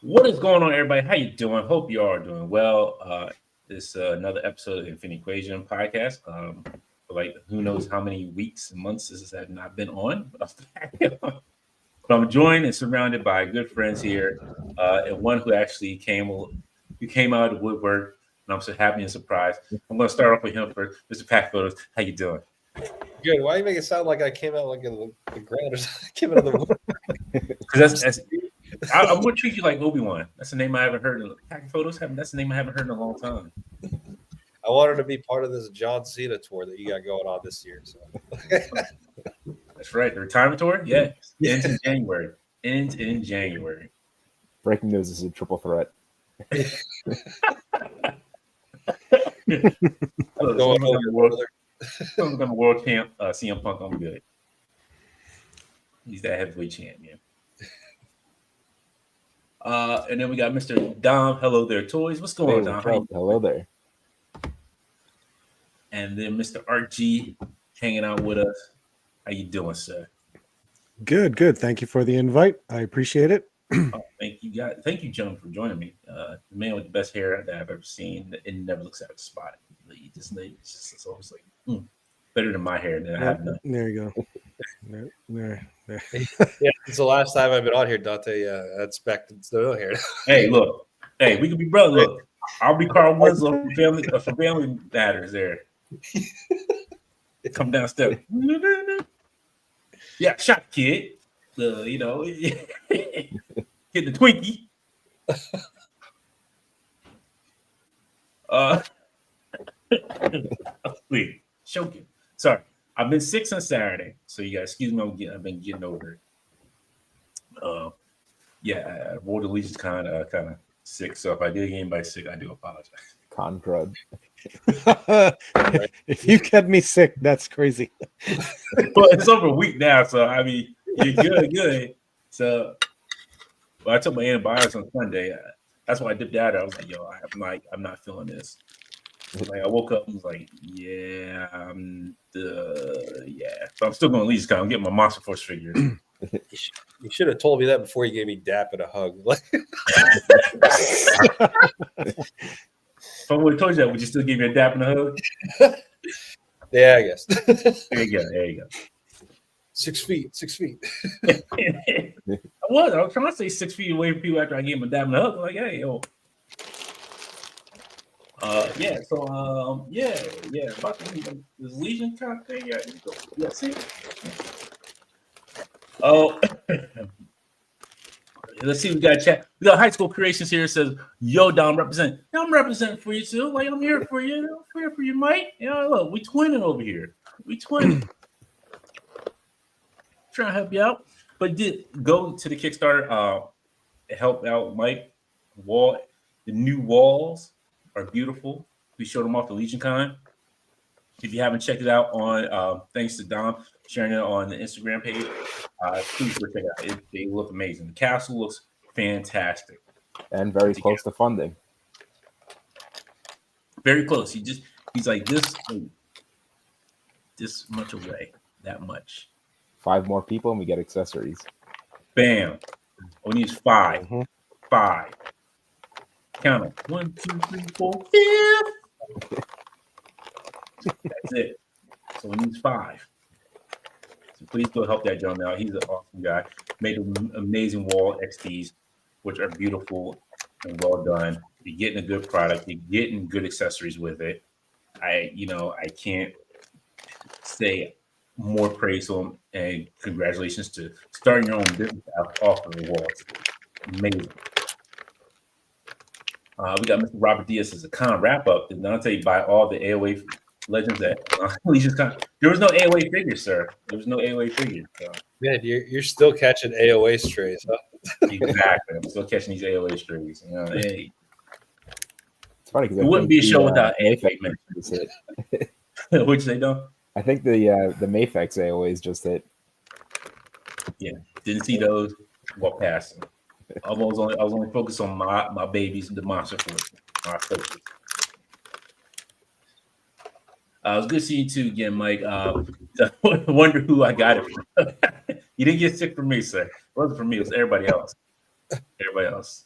What is going on, everybody? How you doing? Hope you are doing well. This another episode of Infinite Equation podcast. For like who knows how many weeks and months this has not been on, but I'm joined and surrounded by good friends here, and one who actually came out of the woodwork, and I'm so happy and surprised. I'm going to start off with him first, Mr. PacPhotos. How you doing? Good. Why do you make it sound like I came out like in the ground or something? I came out of the wood. Because I'm going to treat you like Obi-Wan. That's the name I haven't heard. PacPhotos. That's the name I haven't heard in a long time. I wanted to be part of this John Cena tour that you got going on this year. So. That's right. The retirement tour? Yeah. Ends in January. Ends in January. Breaking news is a triple threat. I'm going over world champ, CM Punk. I'm good. He's that heavyweight champ, yeah. And then we got Mr. Dom. HellothereToys. What's going on, Dom? Hello there. And then Mr. Art G hanging out with us. How you doing, sir? Good. Thank you for the invite. I appreciate it. Thank you, guys. Thank you, gentlemen, for joining me. The man with the best hair that I've ever seen. It never looks out of spot. It's always like better than my hair. Than I have none. There you go. There. Yeah, it's the last time I've been on here, Dante. That's back to no hair. Hey, look. Hey, we can be brothers. Look, I'll be Carl Winslow for family matters there. Come downstairs. Yeah, shot kid. Get the Twinkie. Wait, choking. Sorry, I've been sick since Saturday, so you guys excuse me. I've been getting over it. I wore the LegionsCon kind of sick, so if I did get anybody sick, I do apologize. Con crud. If you kept me sick, that's crazy. Well, it's over a week now, so I mean, you're good. So, I took my antibiotics on Sunday. That's why I dipped out. I was like, "Yo, I'm not feeling this." Like I woke up and was like, "Yeah, So I'm still going to LegionsCon. I'm getting my Monster Force figures. You should have told me that before you gave me dap and a hug. If I would have told you that, would you still give me a dap and a hug? Yeah, I guess. There you go. 6 feet. I was trying to stay 6 feet away from people after I gave them a dap and a hug. Like, hey, yo. About this LegionsCon thing. Yeah, see. Oh, let's see. We got a chat. We got High School Creations here. It says, "Yo, Dom, represent." Yeah, I'm representing for you too. Like I'm here for you. I'm here for you, Mike. Look, we twinning over here. We twinning. Trying to help you out, but did go to the Kickstarter. Help out Mike. The new walls are beautiful. We showed them off the LegionsCon. If you haven't checked it out on, thanks to Dom sharing it on the Instagram page, please go check it out. They look amazing. The castle looks fantastic. And very close to funding. Very close. He's like this much away, that much. 5 more people and we get accessories. Bam. We need 5. Mm-hmm. 5. Count them. 1, 2, 3, 4, 5. That's it. So we need 5. So please go help that gentleman out. He's an awesome guy. Made an amazing wall XDs, which are beautiful and well done. You're getting a good product. You're getting good accessories with it. I can't say more praise to him, and congratulations to starting your own business off of the walls. Amazing. We got Mr. Robert Diaz as a con wrap-up. Did not say buy all the AOA legends at LegionsCon. There was no AOA figure, sir. There was no AOA figure. So. Man, you're still catching AOA strays, huh? Exactly. I'm still catching these AOA strays. Hey. It's funny because it wouldn't be a show without AOA mentions. What'd you say, Don? I think the Mayfex AOAs just hit. Yeah, didn't see those. Walk past them. I was only focused on my babies, the Monster Force. My focus. It was good seeing you too again, Mike. I wonder who I got it from. You didn't get sick from me, sir. It wasn't from me. It was everybody else. Everybody else.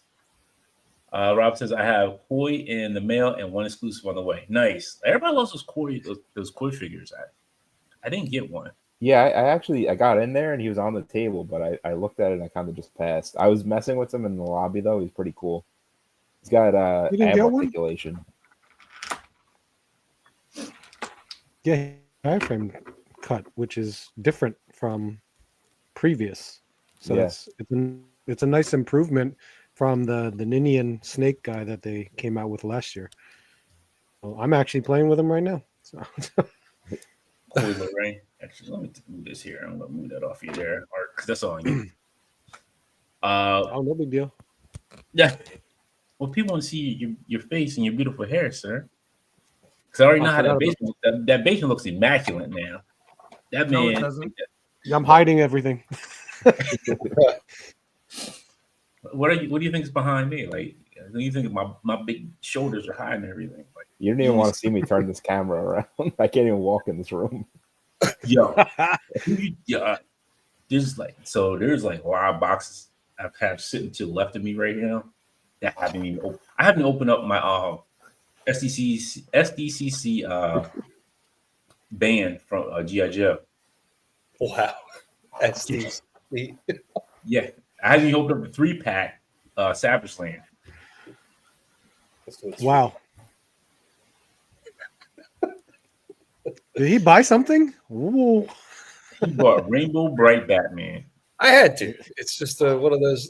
Rob says I have koi in the mail and one exclusive on the way. Nice. Everybody loves those koi figures. I didn't get one. Yeah, I got in there and he was on the table, but I looked at it and I kind of just passed. I was messing with him in the lobby though. He's pretty cool. He's got You didn't ab get one? articulation. Yeah, diaphragm cut, which is different from previous. So Yeah. it's a nice improvement from the Ninian snake guy that they came out with last year. Well, I'm actually playing with him right now. So Koi Lorraine. Actually, let me move this here. I'm gonna move that off you there, Art, because that's all you. oh, no big deal. Yeah. Well, people want to see your face and your beautiful hair, sir. Because I already know how that basement. That basement looks immaculate now. That No, it man. doesn't. I'm hiding everything. What do you think is behind me? Like, do you think my big shoulders are hiding everything? Like, You didn't even want to see me turn this camera around. I can't even walk in this room. yo, yeah. There's like a lot of boxes I have sitting to the left of me right now that I haven't even opened. I haven't opened up my SDCC band from G.I. Joe. Wow. SDC. Yeah, I haven't even opened up the 3-pack Savage Land. Wow. Did he buy something? Ooh. He bought Rainbow Bright Batman. I had to. It's just one of those.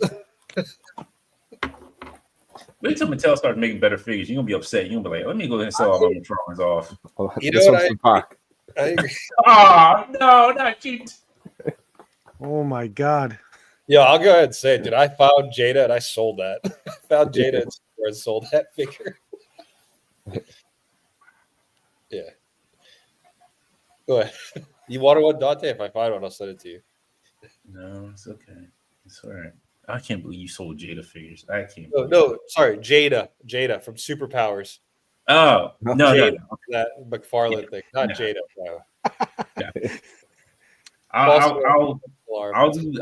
Wait till Mattel starts making better figures. You're gonna be upset. You're gonna be like, let me go ahead and sell all my drawings off. Oh, You this know what one's from Pac. I agree. Oh no, not you. Oh my God. Yeah, I'll go ahead and say it, dude. I found Jada and I sold that. I found Jada and sold that figure. Yeah. Go ahead. You want one, Dante? If I find one, I'll send it to you. No, it's okay. It's all right. I can't believe you sold Jada figures. I can't. No, sorry, Jada from Superpowers. Oh no, Jada, no. that McFarlane thing, not No. Jada. No. No.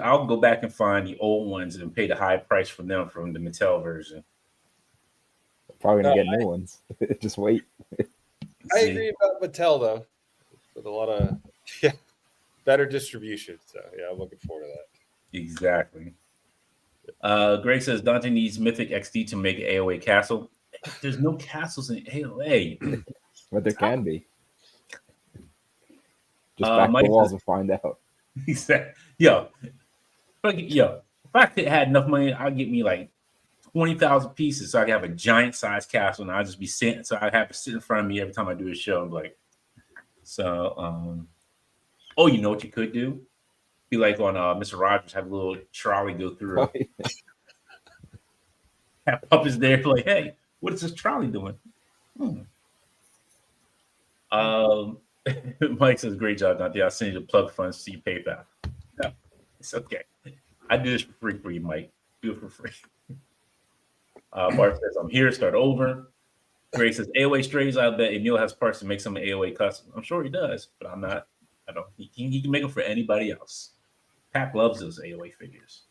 I'll go back and find the old ones and pay the high price for them from the Mattel version. Probably gonna get new ones. Just wait. I agree about Mattel though, with a lot of better distribution. So yeah, I'm looking forward to that. Exactly. Greg says Dante needs Mythic XD to make an AOA castle. There's no castles in AOA. But there can be. Just back Mike the walls says, and find out. He said, if I could had enough money, I'd get me like 20,000 pieces so I could have a giant size castle and I'd just be sitting, so I'd have to sit in front of me every time I do a show. I'm like, so, you know what you could do? Be like on Mr. Rogers, have a little trolley go through. Have puppets there, like, hey, what is this trolley doing? Mike says, great job, Dante. I'll send you the plug funds to your PayPal. No, it's okay. I do this for free for you, Mike. Do it for free. Bart says, I'm here, start over. Gray says, AOA strays, I bet Emil has parts to make some AOA custom. I'm sure he does, but I'm not. I don't. He can make them for anybody else. Pac loves those AOA figures.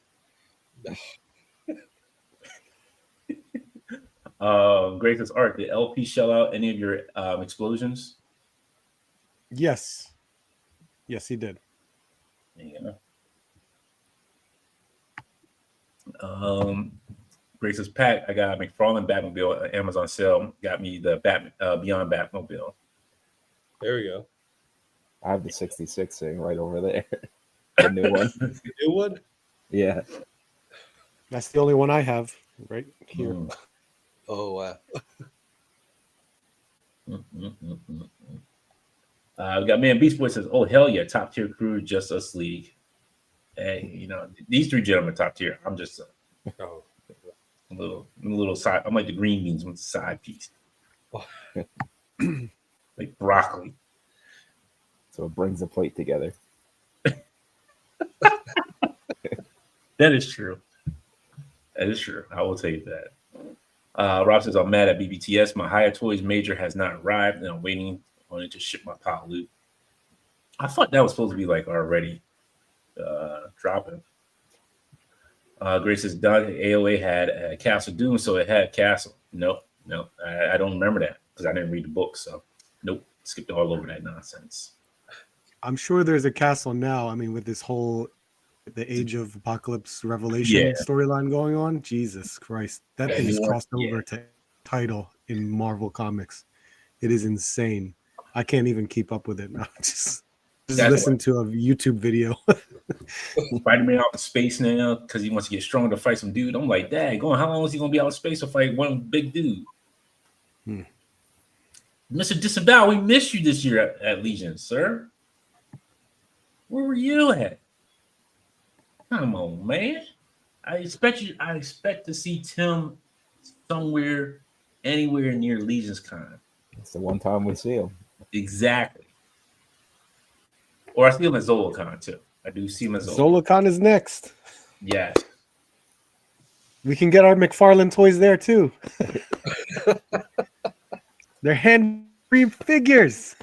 Gray says, Art, did LP shell out any of your explosions? Yes, he did. Yeah. Grace says, Pat, I got a McFarlane Batmobile at Amazon sale. Got me the Beyond Batmobile. There we go. I have the 66 sitting right over there. The new one. The new one? Yeah. That's the only one I have right here. Oh wow. We got Man Beast Boy says, oh hell yeah, top tier crew, just us league. Hey, these three gentlemen top tier. I'm just a little side. I'm like the green beans with the side piece. Like broccoli. So it brings the plate together. That is true. That is true. I will take that. Rob says, I'm mad at BBTS. My HellothereToys major has not arrived, and I'm waiting on it to ship my pile loot. I thought that was supposed to be like already dropping. Grace says Doug AOA had Castle Doom, so it had Castle. No, I don't remember that because I didn't read the book. So nope, skipped all over that nonsense. I'm sure there's a castle now. I mean, with this whole the Age of Apocalypse Revelation storyline going on, Jesus Christ, that thing is crossed over to title in Marvel Comics. It is insane. I can't even keep up with it now. Just listen to a YouTube video. Spider-Man out in space now because he wants to get stronger to fight some dude. I'm like, Dad, how long is he gonna be out in space to fight one big dude? Mr. Disavow, we missed you this year at Legion, sir. Where were you at? Come on, man. I expect to see Tim somewhere, anywhere near LegionsCon. It's the one time we see him. Exactly. Or I see him at ZolaCon too. I do see him at ZolaCon is next. Yes. We can get our McFarlane toys there too. They're hand-free figures.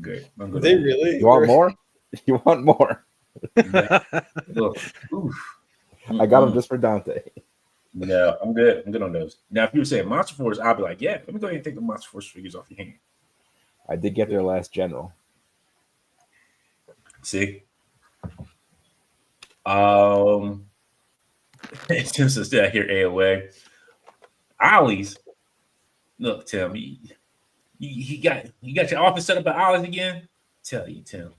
Good. They really? You want more? You want more? I got them just for Dante. No, I'm good. I'm good on those. Now, if you were saying Monster Force, I'll be like, yeah, let me go ahead and take the Monster Force figures off your hand. I did get their last general. See? Since it's out here AOA. Ollie's. Look, Tim, you got your office set up at Ollie's again? Tell you, Tim.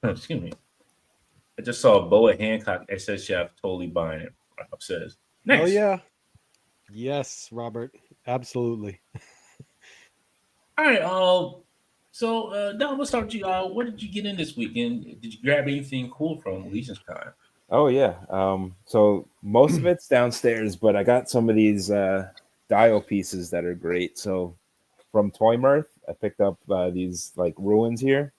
Excuse me. I just saw Boa Hancock SS Chef totally buying it. Says, nice. Oh yeah. Yes, Robert. Absolutely. All right. So Don, let's start with you. What did you get in this weekend? Did you grab anything cool from LegionsCon? Oh yeah. So most of it's downstairs, but I got some of these dial pieces that are great. So from Toy Mirth, I picked up these like ruins here.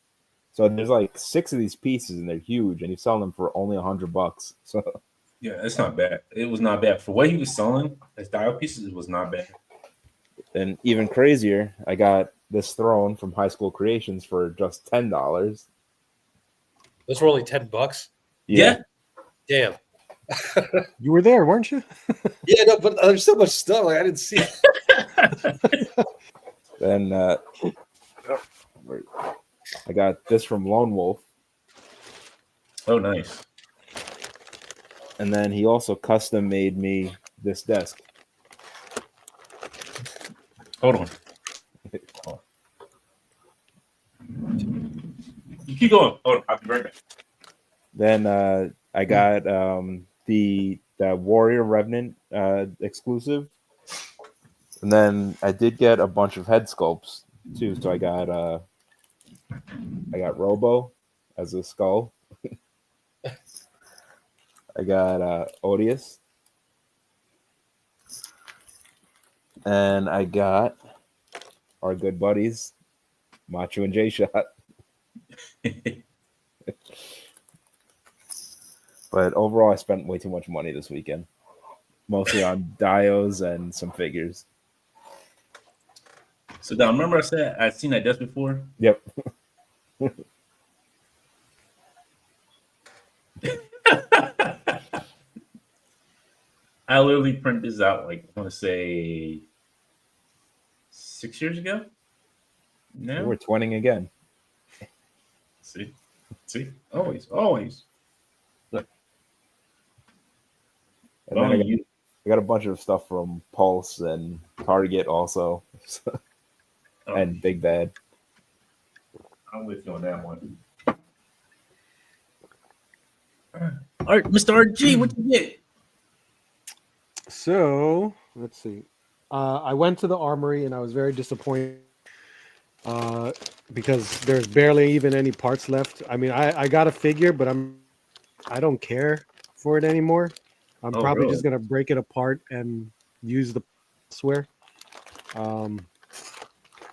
So there's like 6 of these pieces, and they're huge, and he's selling them for only $100. So yeah, it's not bad. It was not bad for what he was selling as dial pieces. It was not bad. And even crazier, I got this throne from High School Creations for just $10. Those were only $10. Yeah. Damn. You were there, weren't you? Yeah, no, but there's so much stuff. Like I didn't see it. Then I got this from Lone Wolf. Oh, nice. And then he also custom made me this desk. Hold on. You keep going. Hold on. I'll be right back. Then I got the Warrior Revenant exclusive. And then I did get a bunch of head sculpts too. So I got Robo as a skull. I got Odious. And I got our good buddies, Macho and J-Shot. But overall, I spent way too much money this weekend. Mostly on dios and some figures. So, Don, remember I said I'd seen that desk before? Yep. I literally printed this out, like, I want to say 6 years ago. No, We're twinning again. See, always. Look. And then I got a bunch of stuff from Pulse and Target also. And Big Bad. I'm with you on that one. All right, Mr. RG, what you get? So let's see. I went to the armory and I was very disappointed because there's barely even any parts left. I mean, I got a figure, but I don't care for it anymore. I'm probably just gonna break it apart and use the elsewhere.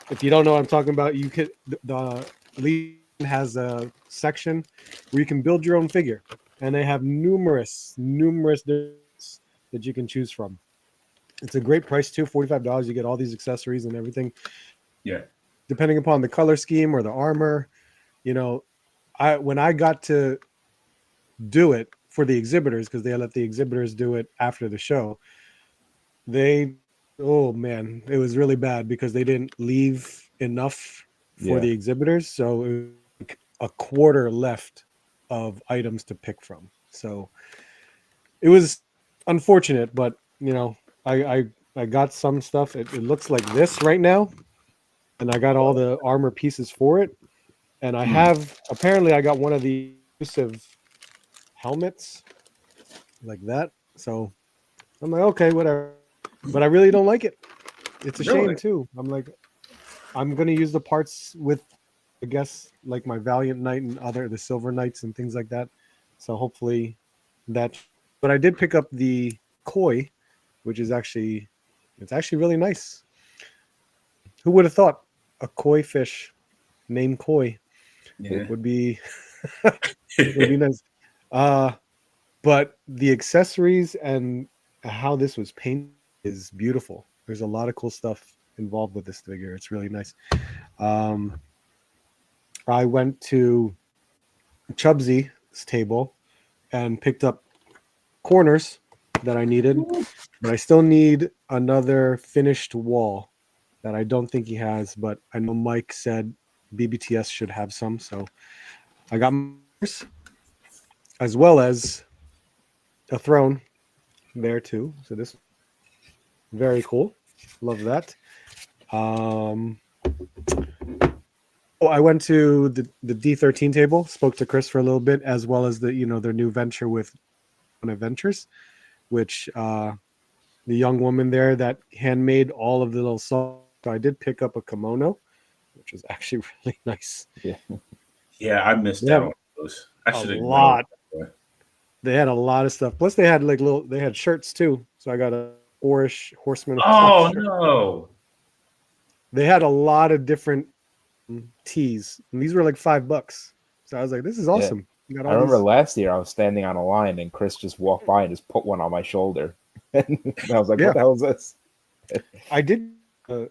If you don't know what I'm talking about, you could the Legion has a section where you can build your own figure, and they have numerous that you can choose from. It's a great price too, $45. You get all these accessories and everything. Yeah. Depending upon the color scheme or the armor, you know, when I got to do it for the exhibitors, because they let the exhibitors do it after the show, oh man, it was really bad because they didn't leave enough for the exhibitors, so it was like a quarter left of items to pick from. So it was unfortunate, but I got some stuff. It looks like this right now, and I got all the armor pieces for it. And I got one of the exclusive helmets like that. So I'm like, okay, whatever. But I really don't like it. It's a shame too. I'm like, I'm gonna use the parts with, I guess, like my Valiant Knight and the Silver Knights and things like that. So hopefully that. But I did pick up the koi, which is actually really nice. Who would have thought a koi fish named Koi would be nice. But the accessories and how this was painted is beautiful. There's a lot of cool stuff involved with this figure. It's really nice. I went to Chubsy's table and picked up corners that I needed, but I still need another finished wall that I don't think he has, but I know Mike said BBTS should have some, so I got yours, as well as a throne there too. So this very cool. Love that. I went to the D13 table, spoke to Chris for a little bit, as well as their new venture with Adventures, which the young woman there that handmade all of the little songs. So I did pick up a kimono, which was actually really nice. Yeah, I missed out on those. I should have known. They had a lot of stuff. Plus, they had they had shirts too. So I got a Orish Horseman. Oh no! They had a lot of different tees, and these were like $5. So I was like, "This is awesome." Yeah. I remember last year I was standing on a line, and Chris just walked by and just put one on my shoulder, and I was like, "What the hell is this?" I did a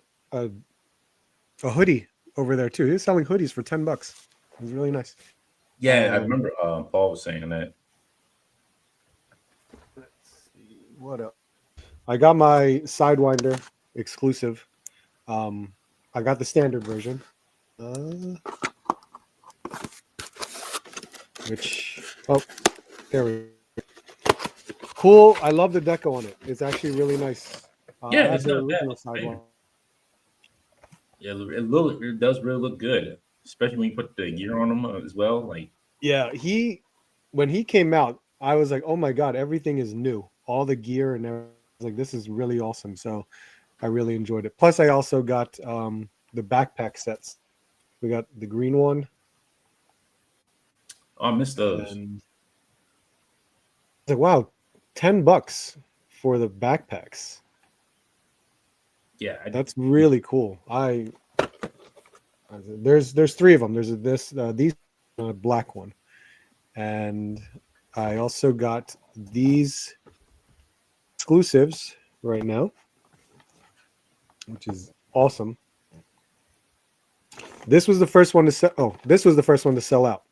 hoodie over there too. He was selling hoodies for $10. It was really nice. Yeah, I remember Paul was saying that. Let's see what else. I got my Sidewinder exclusive. I got the standard version, there we go. Cool. I love the deco on it. It's actually really nice. Yeah, it's not bad. Yeah, it does really look good, especially when you put the gear on them as well. Like, yeah, when he came out, I was like, oh my god, everything is new, all the gear and everything. I was like, this is really awesome. So I really enjoyed it. Plus, I also got the backpack sets. We got the green one. Oh, I missed those. And I was like, wow, $10 for the backpacks. Yeah, that's really cool. There's 3 of them. There's these black one, and I also got these exclusives right now, which is awesome. This was the first one to sell. Oh, this was the first one to sell out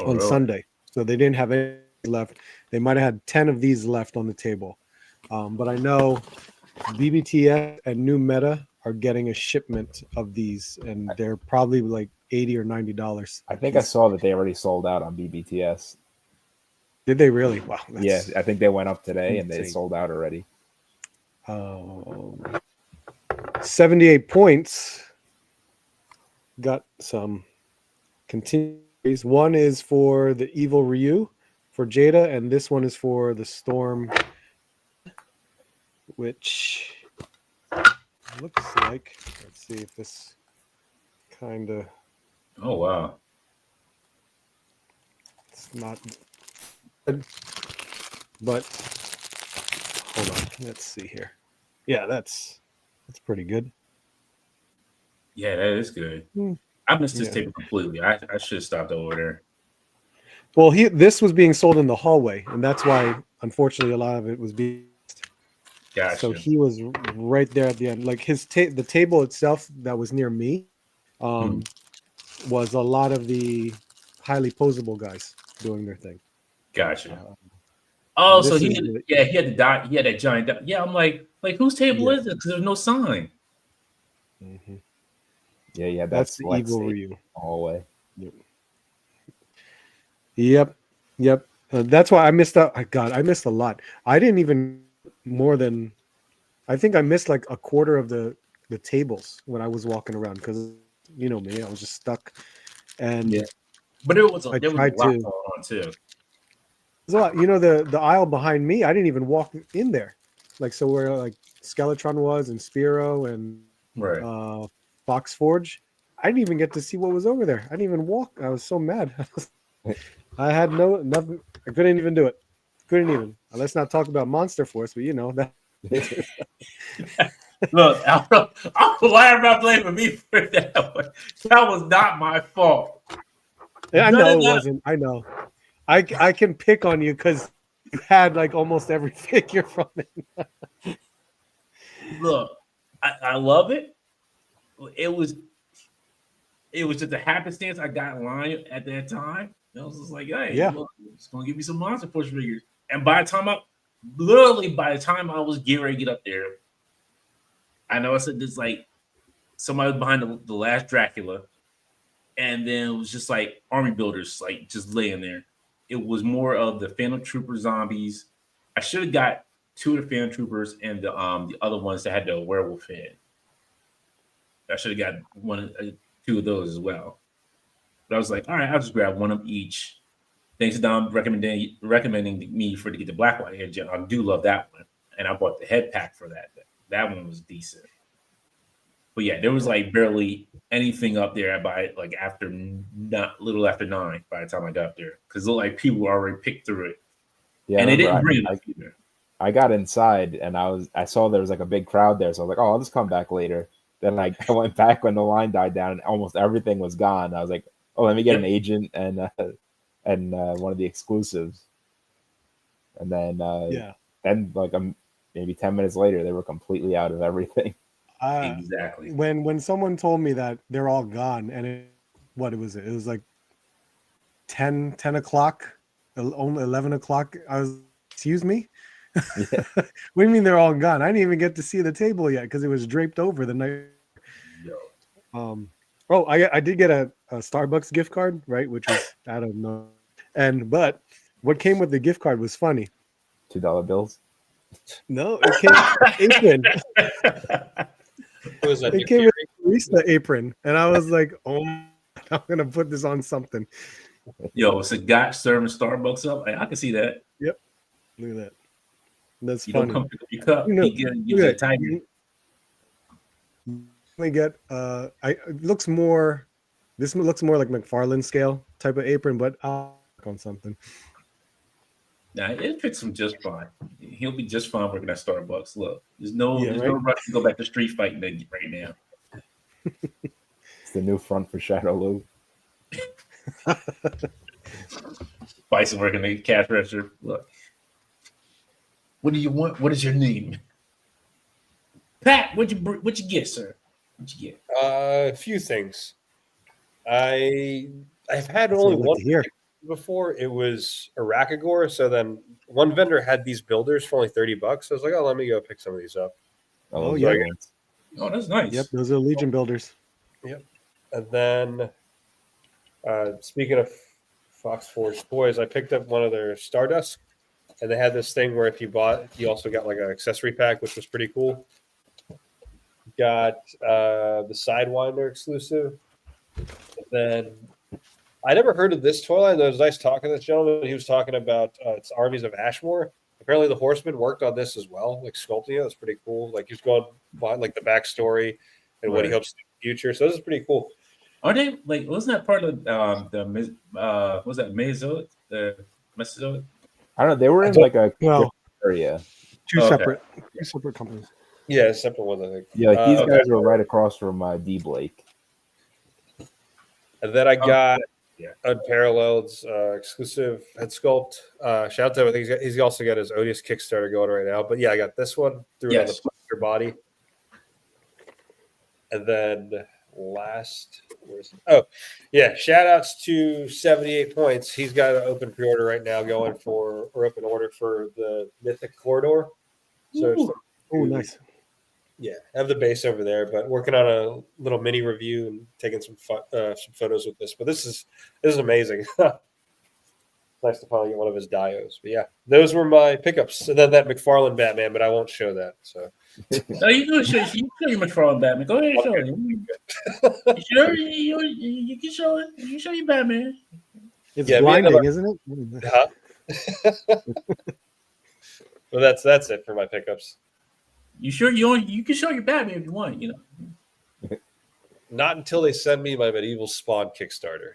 on Sunday. So they didn't have any left. They might have had 10 of these left on the table, but I know BBTS and New Meta are getting a shipment of these, and they're probably like $80 or $90. I think I saw that they already sold out on BBTS. Did they really? Wow. Yeah, I think they went up today and they sold out already. 78 points. Got some continues. One is for the Evil Ryu for Jada, and this one is for the Storm, which looks like, let's see if this kind of, oh wow, it's not good, but hold on, let's see here. Yeah, that's pretty good. Yeah, that is good. I missed this table completely. I should have stopped over there. Well, this was being sold in the hallway, and that's why, unfortunately, a lot of it was being. Gotcha. So he was right there at the end. Like the table itself that was near me, was a lot of the highly posable guys doing their thing. Gotcha. Uh, Oh, this so he is had, the- yeah, he had the dot. He had that giant dot. Yeah, I'm like whose table Yeah. is it? Because there's no sign. Mhm. Yeah, That's the select evil state Ryu. hallway. Yep. That's why I missed out. I missed a lot. I didn't even more than. I think I missed like a quarter of the tables when I was walking around because you know me, I was just stuck. And Yeah. But there was I a tried lot to. going on too. There's a lot. You know the aisle behind me. I didn't even walk in there. Like so, where like Skeletron was and Spiro and Right. Fox Forge. I didn't even get to see what was over there. I didn't even walk. I was so mad. I had nothing. I couldn't even do it. Couldn't even. Let's not talk about Monster Force, but you know that. Look, I'm glad about blaming me for that one. That was not my fault. I None know of it that- wasn't. I know. I can pick on you because you had like almost every figure from it. Look, I love it. It was just a happenstance I got in line at that time. And I was just like, hey, Yeah. look, it's gonna give me some Monster Push figures. And by the time I was getting ready to get up there, I know I said this like somebody was behind the last Dracula, and then it was just like army builders like just laying there. It was more of the Phantom Trooper zombies. I should have got two of the Phantom Troopers and the other ones that had the werewolf head. I should have got two of those as well. But I was like, all right, I'll just grab one of each. Thanks to Dom recommending me to get the black white head gem. I do love that one, and I bought the head pack for that. That one was decent. But yeah, there was like barely anything up there by like little after 9 by the time I got up there because it looked like people already picked through it, Yeah, and they didn't I, bring it I, up either. I got inside and I saw there was like a big crowd there, so I was like, oh, I'll just come back later. Then I went back when the line died down and almost everything was gone. I was like, oh, let me get an agent and one of the exclusives. And then Yeah. then like maybe 10 minutes later, they were completely out of everything. Exactly. When someone told me that they're all gone, and it was like 10 o'clock, only 11 o'clock. I was, excuse me. Yeah. What do you mean they're all gone? I didn't even get to see the table yet because it was draped over the night. Yo. Oh, I did get a Starbucks gift card, right? Which was I don't know. But what came with the gift card was funny. $2 bills. No, it came with an apron. What was that? It came with a barista apron, and I was like, "Oh, I'm gonna put this on something." Yo, it's a guy serving Starbucks up. I can see that. Yep, look at that. That's You don't funny. come pick up your cup. You know, He gives look you a at that. tiger. You only get it looks more. This looks more like McFarlane scale type of apron, but I'll work on something. Nah, it fits him just fine. He'll be just fine working at Starbucks. Look, there's no Yeah, no right? rush to go back to street fighting right now. It's the new front for Shadow Lou. Bison working the cash register. Look, what do you want? What is your name? Pat, what'd you get, sir? What'd you get? A few things. I've had That's only what I'd like one to hear. before. It was a Rakagor. So then one vendor had these builders for only $30. I was like, oh, let me go pick some of these up. Oh, those yeah. big ones. Oh, that's nice. Yep, those are Legion builders. And then, speaking of Fox Forge toys, I picked up one of their Stardust, and they had this thing where if you bought, you also got like an accessory pack, which was pretty cool. Got the Sidewinder exclusive. And then I never heard of this toy line. There was nice talking to this gentleman. He was talking about it's Armies of Ashmore. Apparently, the Horseman worked on this as well, like sculpting it. It's pretty cool. Like he's going behind like the backstory and what he Right. hopes to do in the future. So this is pretty cool. Are they like? Wasn't that part of was that Mesozoic? The Mesozoic? I don't know. They were in don't- like a No. different area. Two Okay. separate companies. Yeah, separate ones, I think. Yeah, like these Okay. guys were right across from D Blake. And then I got yeah. Unparalleled's exclusive head sculpt. Shout out to him. I think he's also got his Odious Kickstarter going right now. But yeah, I got this one through it on the Yes. plaster body. And then shout outs to 78 Points. He's got an open pre-order right now going for, or open order for the Mythic Corridor. So nice. yeah, have the base over there, but working on a little mini review and taking some photos with this. But this is amazing. Nice to finally get one of his dios. But yeah, those were my pickups. And then that McFarlane Batman, but I won't show that. So No, you can show your McFarlane Batman. Go ahead and show it. You can show it. You can show your Batman. It's blinding, isn't it? Well, that's it for my pickups. You sure you can show your Batman if you want, you know. Not until they send me my Medieval Spawn Kickstarter.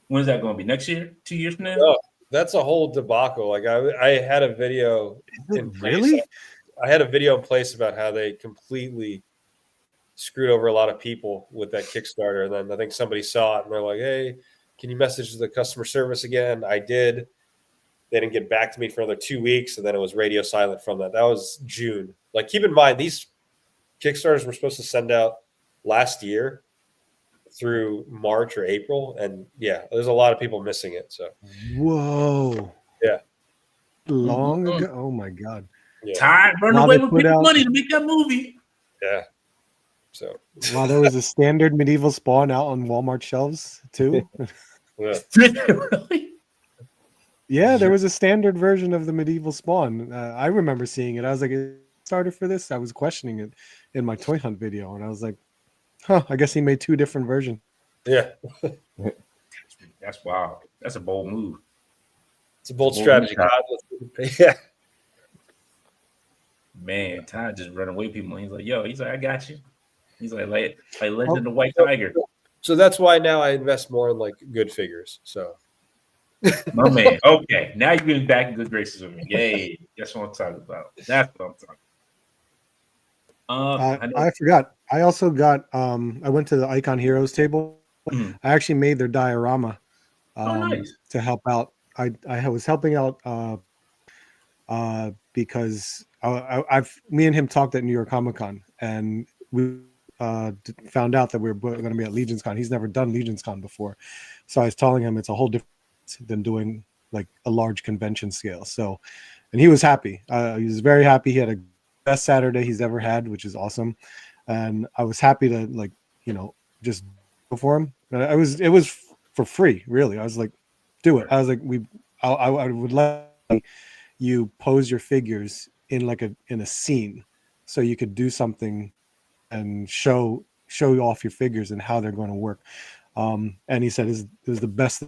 When's that going to be? Next year? 2 years from now? Oh, that's a whole debacle. Like I had a video in place. Really? I had a video in place about how they completely screwed over a lot of people with that Kickstarter. And then I think somebody saw it and they're like, hey, can you message the customer service again? I did. They didn't get back to me for another 2 weeks. And then it was radio silent from that. That was June. Like, keep in mind, these Kickstarters were supposed to send out last year through March or April. And yeah, there's a lot of people missing it. So, whoa. Yeah. Long ago. Oh my God. Yeah. Tired running away with people's money to make that movie. Yeah. So, wow, there was a standard Medieval Spawn out on Walmart shelves too. Yeah. Really? Yeah, there was a standard version of the Medieval Spawn. I remember seeing it. I was like, started for this. I was questioning it in my toy hunt video, and I was like, huh, I guess he made two different versions. Yeah. That's wild. That's a bold move. It's a bold strategy. Yeah. Man, Todd just running away people. He's like, I got you. He's like Legend of the White Tiger. So that's why now I invest more in like good figures. So, my man. Okay, now you're getting back in good graces with me. Yay! That's what I'm talking about. That's what I'm talking about. I forgot. I also got. I went to the Icon Heroes table. I actually made their diorama nice. to help out. I was helping out because me and him talked at New York Comic Con, and we found out that we were going to be at LegionsCon. He's never done LegionsCon before, so I was telling him it's a whole different than doing like a large convention scale. So, and he was happy. He was very happy. He had a best Saturday he's ever had, which is awesome. And I was happy to just go for him. It was for free, really. I was like, do it. I was like, I would let you pose your figures in a scene, so you could do something and show off your figures and how they're going to work. And he said it was the best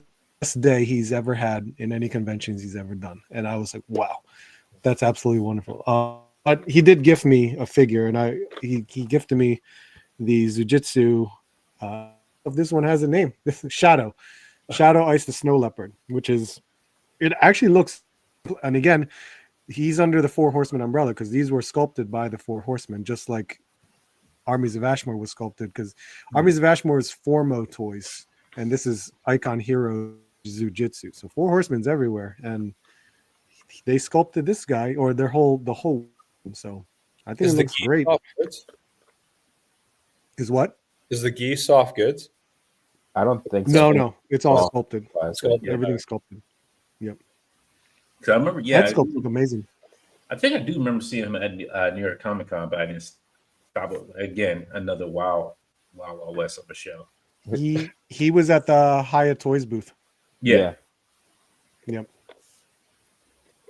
day he's ever had in any conventions he's ever done. And I was like, wow, that's absolutely wonderful. But he did gift me a figure, and he gifted me the Zujitsu. This one has a name. Shadow Ice the Snow Leopard, it actually looks. And again, he's under the Four Horsemen umbrella because these were sculpted by the Four Horsemen, just like Armies of Ashmore was sculpted. Because Armies of Ashmore is Formo Toys, and this is Icon Hero Zujitsu. So Four Horsemen's everywhere, and they sculpted this guy or the whole. So I think it looks great. Is what? Is the gi soft goods? I don't think so. No, it's all sculpted. Everything's sculpted. Yep. So I remember, that sculpt looked amazing. I think I do remember seeing him at New York Comic Con, but I didn't stop it. Again, another Wild West of a show. He was at the Hyatt Toys booth. Yeah. Yep.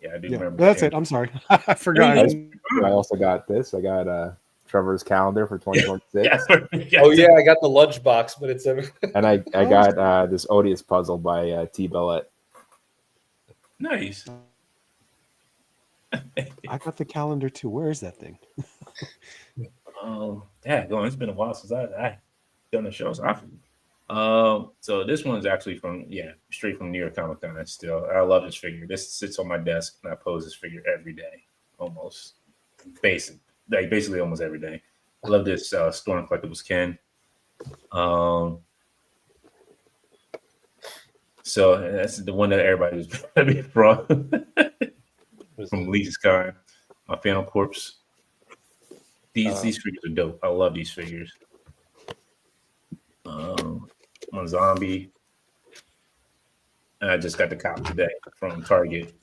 Yeah, I do remember. That's it. I'm sorry. I forgot. I also got this. I got Trevor's calendar for 2026. Oh yeah, I got the lunchbox, but it's and I got this Odious puzzle by T. Bellette. Nice. I got the calendar too. Where is that thing? It's been a while since I done the show. So this one's actually straight from New York Comic Con. I love this figure. This sits on my desk, and I pose this figure every day, almost. Basically almost every day. I love this Storm Collectibles Ken. So that's the one that everybody was from LegionsCon. My Phantom Corpse. These figures are dope. I love these figures. One zombie. And I just got the cop today from Target.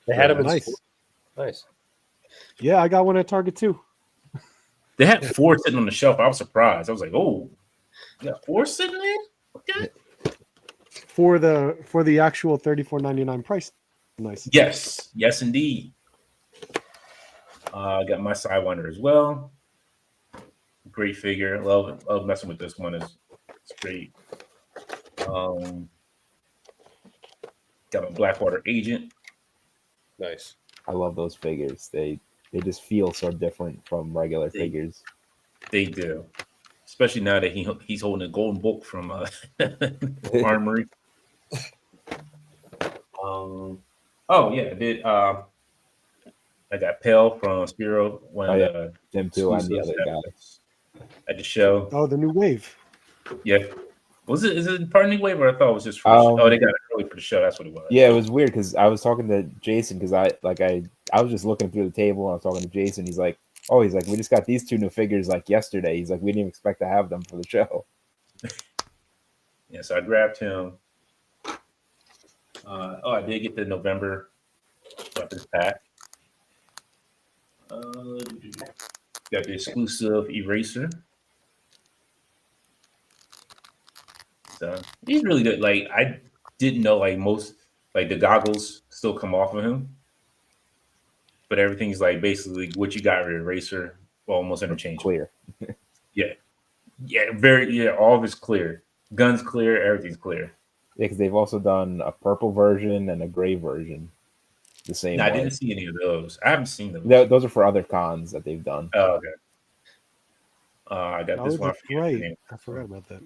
They had them in Nice. Nice. Yeah, I got one at Target too. They had 4 sitting on the shelf. I was surprised. I was like, "Oh, you got 4 sitting there?" Okay. For the actual $34.99 price. Nice. Yes, indeed. I got my Sidewinder as well. Great figure. Love messing with this one. It's great. Got a Blackwater Agent. Nice. I love those figures. They just feel so different from regular figures. They do, especially now that he's holding a golden book from Armory. Oh yeah, I did. I got Pale from Spiro. Them too, and the other guys at the show. Oh, the new wave. Yeah. Is it part of the wave, or I thought it was just for the show? They got it early for the show. That's what it was. Yeah, it was weird because I was talking to Jason because I was just looking through the table and I was talking to Jason. He's like, we just got these 2 new figures like yesterday. He's like, we didn't even expect to have them for the show. Yeah, so I grabbed him. I did get the November weapons pack. Got the exclusive Eraser. So he's really good. Like, I didn't know most the goggles still come off of him, but everything's like basically what you got with Eraser, almost interchangeable. Clear. All of it's clear. Guns clear, everything's clear. Yeah, because they've also done a purple version and a gray version. The same. No, I didn't see any of those. I haven't seen them. Those are for other cons that they've done. Oh, okay. I got this one. Right. I forgot about that.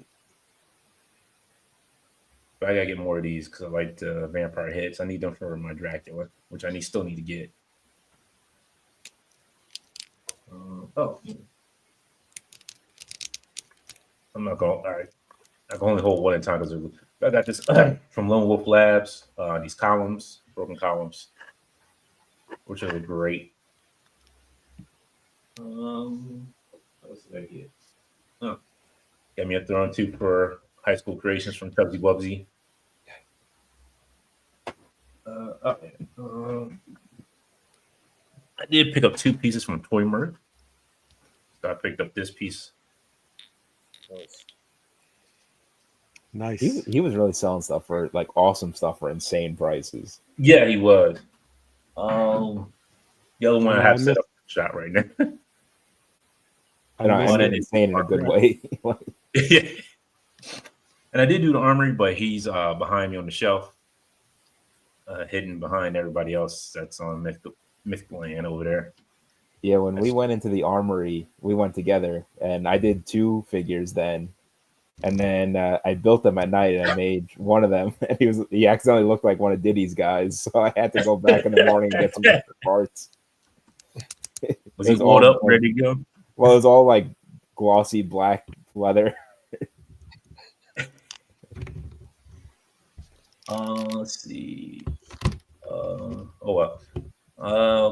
But I gotta get more of these because I like the vampire hits. I need them for my Dracula, which I still need to get. I'm not going. All right, I can only hold one at a time because I got this from Lone Wolf Labs. These columns, broken columns, which are great. What else did I get? Got me a Throne 2 for High School Creations from Tubbsy Wubsy. I did pick up 2 pieces from Toy Merc. So I picked up this piece. Nice. He was really selling stuff for awesome stuff for insane prices. Yeah, he was. The other one I have set up for shot right now. And insane in a good way. Yeah. And I did do the Armory, but he's behind me on the shelf, hidden behind everybody else that's on Mythical Land over there. Yeah, when we went into the Armory, we went together, and I did 2 figures then. And then I built them at night, and I made one of them, and he accidentally looked like one of Diddy's guys, so I had to go back in the morning and get some extra parts. Was he all up, ready to go? Well, it was all glossy black leather. Let's see.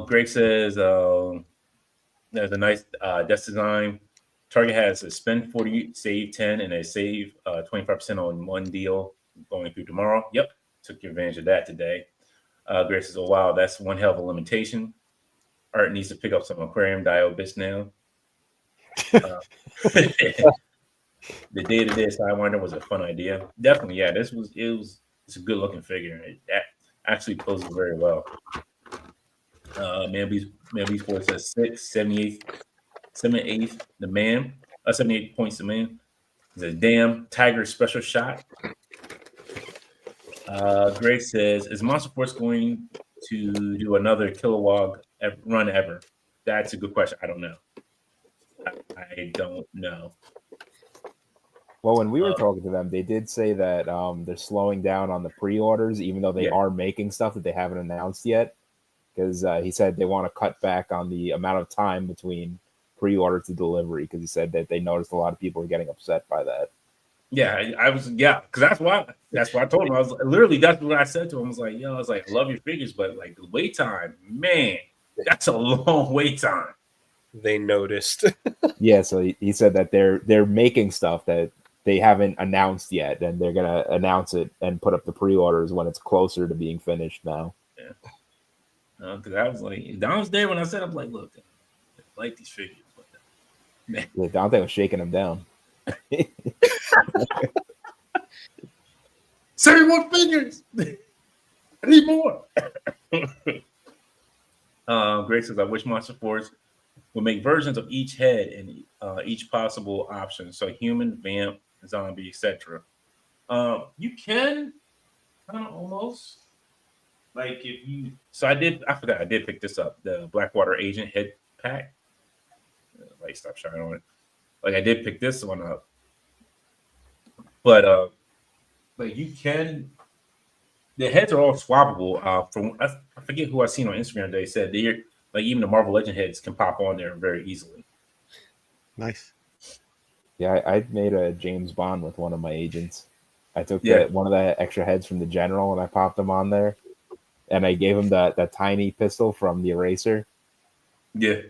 Greg says there's a nice desk design. Target has a spend 40, save 10, and a save 25% on one deal going through tomorrow. Yep, took advantage of that today. Greg says, "Oh wow, that's one hell of a limitation. Art needs to pick up some aquarium dio bits now." The day-to-day Sidewinder was a fun idea. Definitely, yeah. It's a good looking figure. It actually poses very well. Man Beast Boy says 78 the man. 78 points the man. He says, "Damn, Tiger special shot." Greg says, "Is Monster Force going to do another Kilowog run ever?" That's a good question. I don't know. I don't know. Well, when we were talking to them, they did say that they're slowing down on the pre-orders, even though they are making stuff that they haven't announced yet. Because he said they want to cut back on the amount of time between pre-order to delivery. Because he said that they noticed a lot of people were getting upset by that. Yeah, I was. Yeah, because that's why I told him. I was literally that's what I said to him. I was like, I love your figures, but the wait time, man, that's a long wait time. they noticed. Yeah, so he said that they're making stuff that they haven't announced yet, and they're gonna announce it and put up the pre-orders when it's closer to being finished now. Yeah. Because I was like, Don was there when I said, I'm like, look, I like these figures, but man, Yeah, Dante was shaking them down. send me more figures. I need more. Greg says, I wish Monster Force would make versions of each head and each possible option. So human, vamp, zombie, etc. You can kind of almost like if you. So I forgot I did pick this up, the Blackwater Agent head pack. Light stop shining on it. Like I did pick this one up, but like you can. The heads are all swappable. From I forget who I seen on Instagram. They said they're like even the Marvel Legend heads can pop on there very easily. Nice. Yeah, I made a James Bond with one of my agents. I took one of the extra heads from the General and I popped them on there, and I gave him that tiny pistol from the Eraser. Yeah.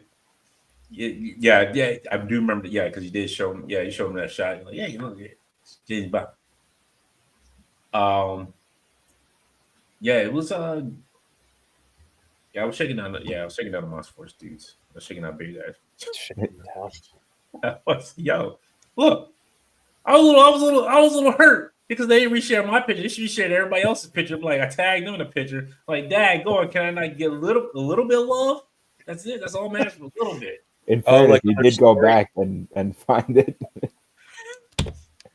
Yeah. I do remember. Yeah, because you did show him. Yeah, you showed him that shot. You're like, yeah, you look at James Bond. Yeah, it was. Yeah, I was checking out. Yeah, I was checking out the Monster Force dudes. I was checking out big guys. Yo, look, I was a little hurt because they didn't reshare my picture. They should reshare everybody else's picture. Like I tagged them in the picture. Like, Dad, go on. Can I not get a little bit of love? That's it. That's all matters for a little bit. In fairness, you did go back and find it.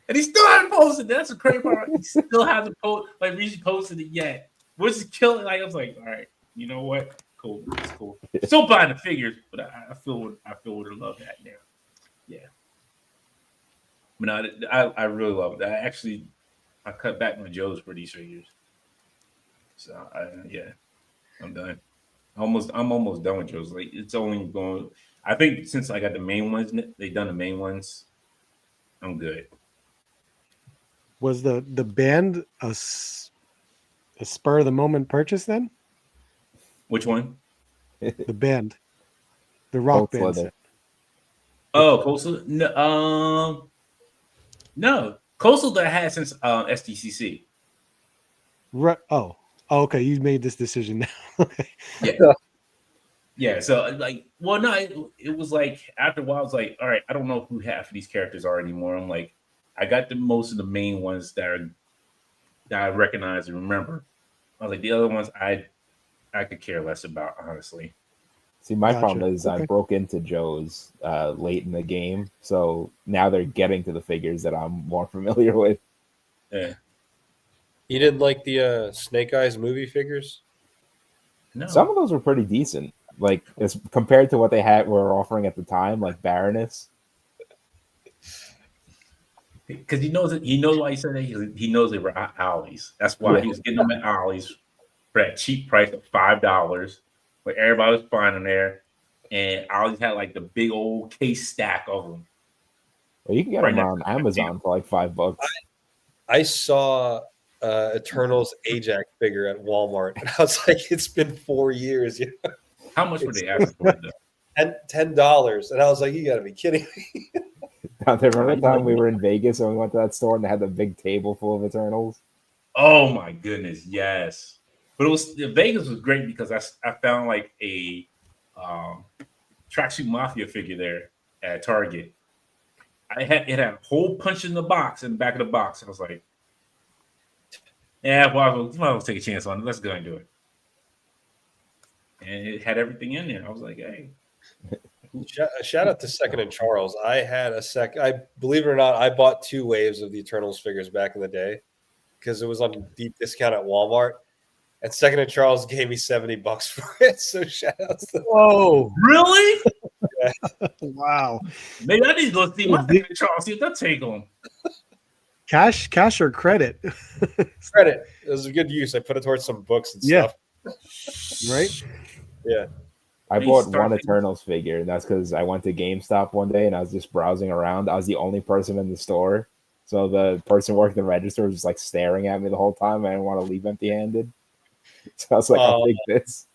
And he still hasn't posted. That's the crazy part. He still hasn't posted it yet. Which is killing. Like I was like, all right, you know what? Cool, it's cool. Still buying the figures, but I feel where the love at now. Yeah, but I really love it. I cut back my Joes for these figures. So I'm done. I'm almost done with Joes. Like it's only going. I think since I got the main ones, they done the main ones. I'm good. Was the band a spur of the moment purchase then? Which one? The band, the rock band. Set. Oh, Coastal? No, Coastal that I had since SDCC. Right. Oh, okay. You made this decision now. Yeah. So like, well, no, it was like after a while, I was like, all right, I don't know who half of these characters are anymore. I'm like, I got most of the main ones that I recognize and remember. I was like, the other ones I could care less about, honestly. See, my problem is I broke into Joe's late in the game, so now they're getting to the figures that I'm more familiar with. Yeah. You didn't like the Snake Eyes movie figures? No. Some of those were pretty decent, like as compared to what they were offering at the time, like Baroness. Because he knows why he said that. He knows they were Ollie's. That's why he was getting them at Ollie's for that cheap price of $5. But everybody was finding there, and Ollie's had like the big old case stack of them. Well, you can get them on Amazon for like $5. I saw Eternals Ajax figure at Walmart, and I was like, "It's been 4 years." You know? How much were they asking for it though? $10, and I was like, "You got to be kidding me!" Remember the time we were in Vegas and we went to that store and they had the big table full of Eternals? Oh my goodness, yes. But Vegas was great because I found like a Tracksuit Mafia figure there at Target. It had a whole punch in the box in the back of the box. I was like, yeah, well, you might as well take a chance on it. Let's go and do it. And it had everything in there. I was like, hey. Shout out to Second and Charles. I had I believe it or not, I bought 2 waves of the Eternals figures back in the day because it was on deep discount at Walmart. And Second and Charles gave me $70 for it. So shout out to them. Whoa. Really? Yeah. Wow. Maybe I need to go see my Second and Charles, see if they'll take them. Cash or credit? Credit. It was a good use. I put it towards some books and stuff. Right? Yeah. I bought one Eternals figure, and that's because I went to GameStop one day and I was just browsing around. I was the only person in the store. So the person working the register was just like staring at me the whole time. I didn't want to leave empty-handed. So I was like, I'll take this.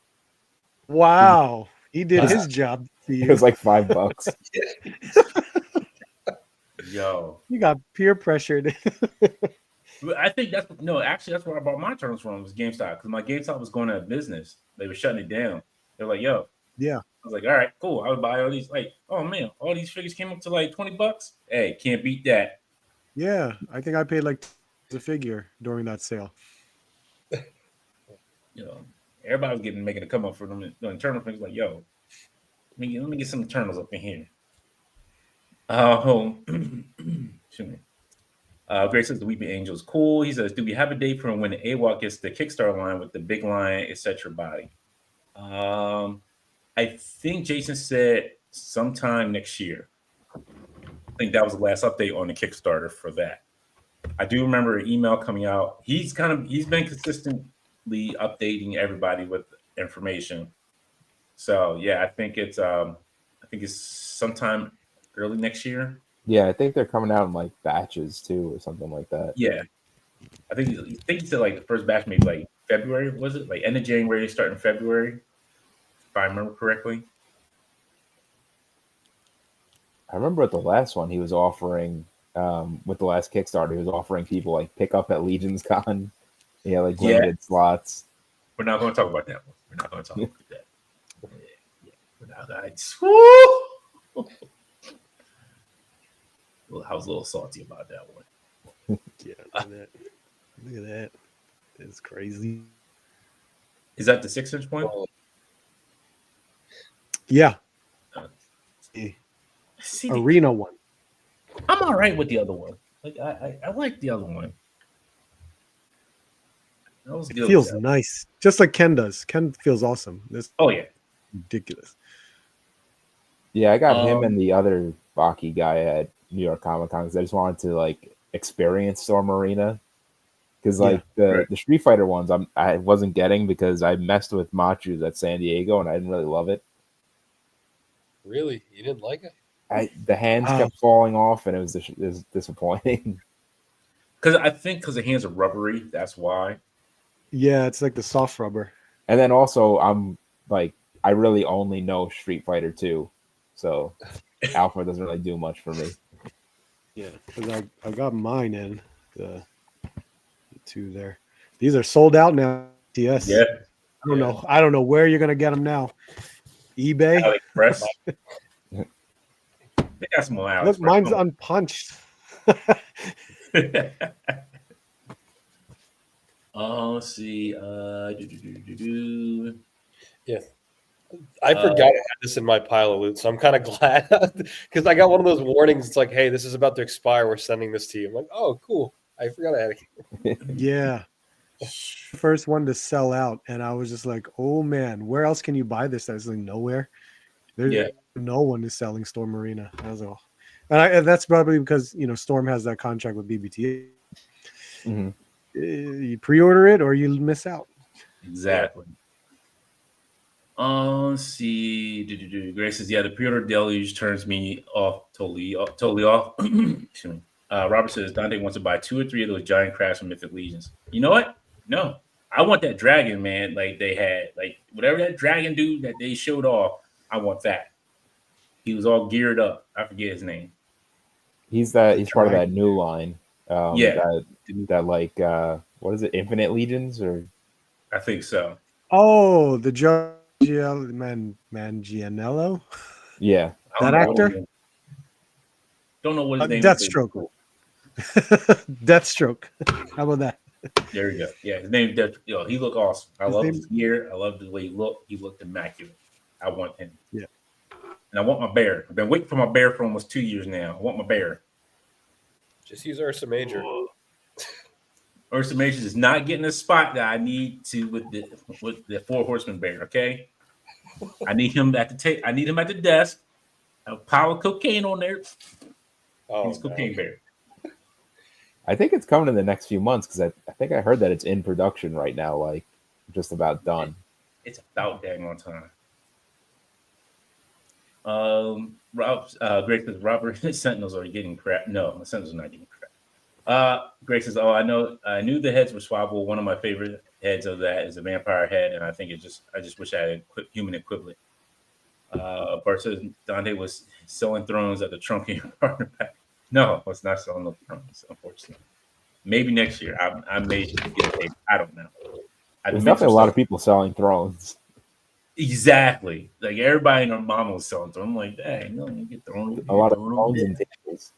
Wow. He did his job. for It you. was like $5. Yo, You got peer pressured. I think that's no. Actually, that's where I bought my turtles from was GameStop because my GameStop was going out of business. They were shutting it down. They're like, "Yo," Yeah. I was like, "All right, cool." I would buy all these. Like, oh man, all these figures came up to like $20. Hey, can't beat that. Yeah. I think I paid like a figure during that sale. You know, everybody was making a come up for them doing turtle things. Like, yo, let me get some turtles up in here. Excuse me. Grace says the Weeping Angel is cool. He says, "Do we have a date for when the AWOC gets the Kickstarter line with the big line, etc. body?" I think Jason said sometime next year. I think that was the last update on the Kickstarter for that. I do remember an email coming out. He's been consistently updating everybody with information. So yeah, I think it's sometime early next year. Yeah, I think they're coming out in like batches too, or something like that. Yeah, I think he said like the first batch maybe like February, was it? Like end of January, starting February, if I remember correctly. I remember at the last one he was offering, with the last Kickstarter, he was offering people like pick up at LegionsCon. Yeah, like limited slots. We're not going to talk about that one. We're not going to talk about that. Yeah. We're not going to. Well, I was a little salty about that one. Yeah. Look at that. It's crazy. Is that the 6-inch one? Yeah. See, Arena one. I'm all right with the other one. Like I like the other one. That was It good. feels nice, just like Ken does. Ken feels awesome. This yeah, ridiculous. Yeah, I got him and the other Baki guy at New York Comic Con because I just wanted to like experience Storm Arena. Because like the Street Fighter ones, I wasn't getting because I messed with Machu's at San Diego and I didn't really love it. Really, you didn't like it? The hands kept falling off and it was disappointing. Because the hands are rubbery. That's why. Yeah, it's like the soft rubber. And then also, I'm like, I really only know Street Fighter 2, so Alpha doesn't really do much for me. Yeah, because I got mine in the two there. These are sold out now. Yes. Yeah. I don't know. I don't know where you're gonna get them now. eBay. AliExpress. They got some AliExpress. Look, mine's unpunched. Let's see. Yeah. I forgot I had this in my pile of loot, so I'm kind of glad because I got one of those warnings. It's like, hey, this is about to expire. We're sending this to you. I'm like, oh, cool. I forgot I had it. Yeah. First one to sell out, and I was just like, oh man, where else can you buy this? I was like, nowhere. There's no one is selling Storm Arena. I was like, and that's probably because Storm has that contract with BBTA. Mm-hmm. You pre-order it or you miss out. Exactly. Let's see. Grace says, "Yeah, the pre-order deluge turns me off totally off." Excuse me. Robert says Dante wants to buy 2 or 3 of those giant crabs from Mythic Legions. You know what? No, I want that dragon, man. Like they had, like whatever that dragon dude that they showed off. I want that. He was all geared up. I forget his name. He's part of that new line. That like what is it? Infinite Legions or? I think so. Oh, the Manganiello. Yeah, that actor. Don't know what his name Deathstroke. is. Deathstroke. How about that? There you go. Yeah, his name is Deathstroke. He looked awesome. I love his gear. I love the way he looked. He looked immaculate. I want him. Yeah. And I want my bear. I've been waiting for my bear for almost 2 years now. I want my bear. Just use Ursa Major. Ursa Major is not getting the spot that I need to with the 4 Horsemen bear. Okay, I need him at the I need him at the desk. A pile of cocaine on there. Oh, he's cocaine bear. I think it's coming in the next few months because I think I heard that it's in production right now, like just about done. It's about dang on time. Greg says Robert Sentinels are getting crap. No, my Sentinels are not getting crap. Greg says, I knew the heads were swappable. One of my favorite heads of that is a vampire head, and I think I just wish I had a human equivalent. Bart says Dante was selling thrones at the trunk in your partner pack. No, it's not selling no thrones, unfortunately. Maybe next year. I may get a tape. I don't know. There's definitely a lot of people selling thrones. Exactly. Like everybody and their mama was selling thrones. I'm like, dang, no, you get thrown. A lot of thrones and tables.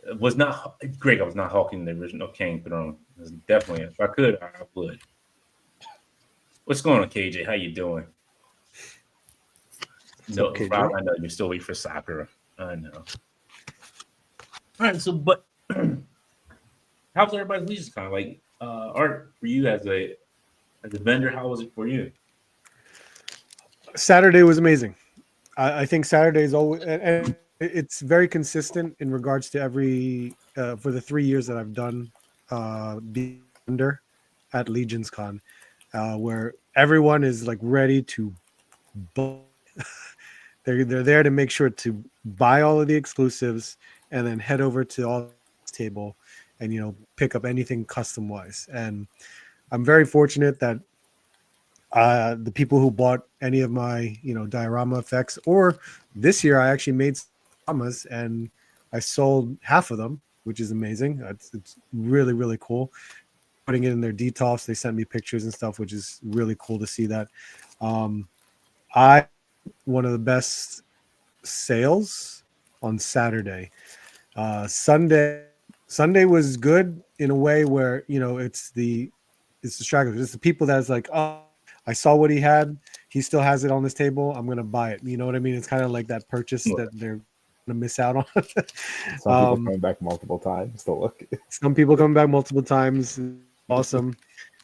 It was not Greg. I was not hawking the original King throne. It was definitely, if I could, I would. What's going on, KJ? How you doing? No, okay, Rob, I know you're still waiting for Sakura. I know. All right, so but how's everybody's LegionsCon? Like, Art, for you as a vendor, how was it for you? Saturday was amazing. I think Saturday is always, and it's very consistent in regards to every for the 3 years that I've done being vendor at LegionsCon, where everyone is like ready to buy. They're there to make sure to buy all of the exclusives and then head over to all table and pick up anything custom wise. And I'm very fortunate that the people who bought any of my diorama effects, or this year I actually made dioramas and I sold half of them, which is amazing. It's really, really cool. Putting it in their detox, they sent me pictures and stuff, which is really cool to see that. One of the best sales on Saturday. Sunday was good in a way where it's the stragglers. It's the people that's like, oh, I saw what he had. He still has it on this table. I'm gonna buy it. You know what I mean? It's kind of like that purchase that they're gonna miss out on. Some people coming back multiple times to look. Some people coming back multiple times. Awesome.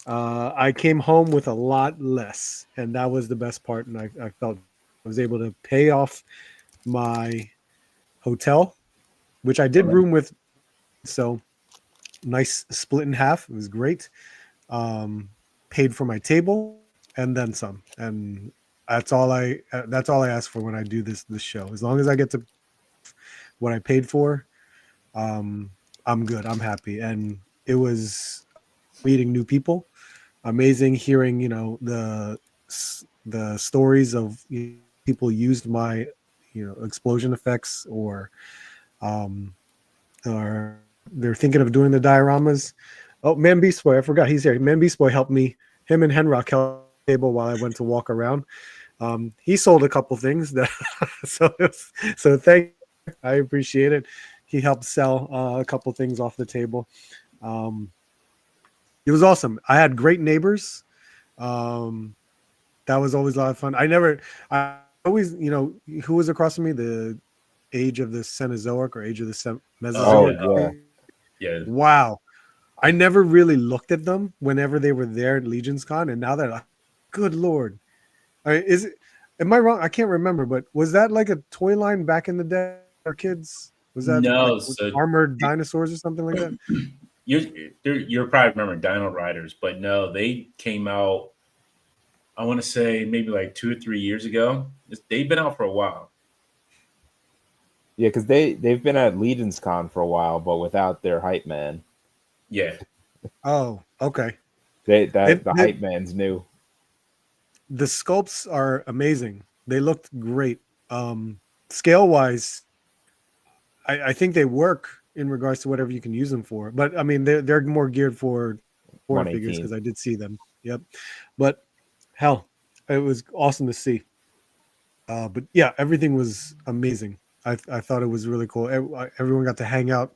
I came home with a lot less, and that was the best part. And I felt I was able to pay off my hotel, which I did room with. So nice split in half. It was great. Paid for my table and then some. And that's all I ask for when I do this show. As long as I get to what I paid for, I'm good. I'm happy. And it was meeting new people. Amazing hearing, the stories of people used my, explosion effects, or they're thinking of doing the dioramas. Oh, Man Beast Boy, I forgot he's here. Man Beast Boy helped me. Him and Henrock held the table while I went to walk around. He sold a couple things that, so thank you. I appreciate it. He helped sell a couple things off the table. It was awesome. I had great neighbors. That was always a lot of fun. I always, who was across from me? The Age of the Cenozoic or Age of the Mesozoic. Oh, yeah. Wow. I never really looked at them whenever they were there at LegionsCon, and now that, good Lord. Am I wrong? I can't remember, but was that like a toy line back in the day for kids? Was that armored dinosaurs or something like that? You're probably remembering Dino Riders, but no, they came out, I want to say maybe like 2 or 3 years ago. They've been out for a while. Yeah, because they've been at LegionsCon for a while, but without their hype man. Yeah. Oh, okay. The hype man's new. The sculpts are amazing. They looked great. Scale wise, I think they work in regards to whatever you can use them for. But I mean, they're more geared for figures because I did see them. Yep. But hell, it was awesome to see. But yeah, everything was amazing. I thought it was really cool. Everyone got to hang out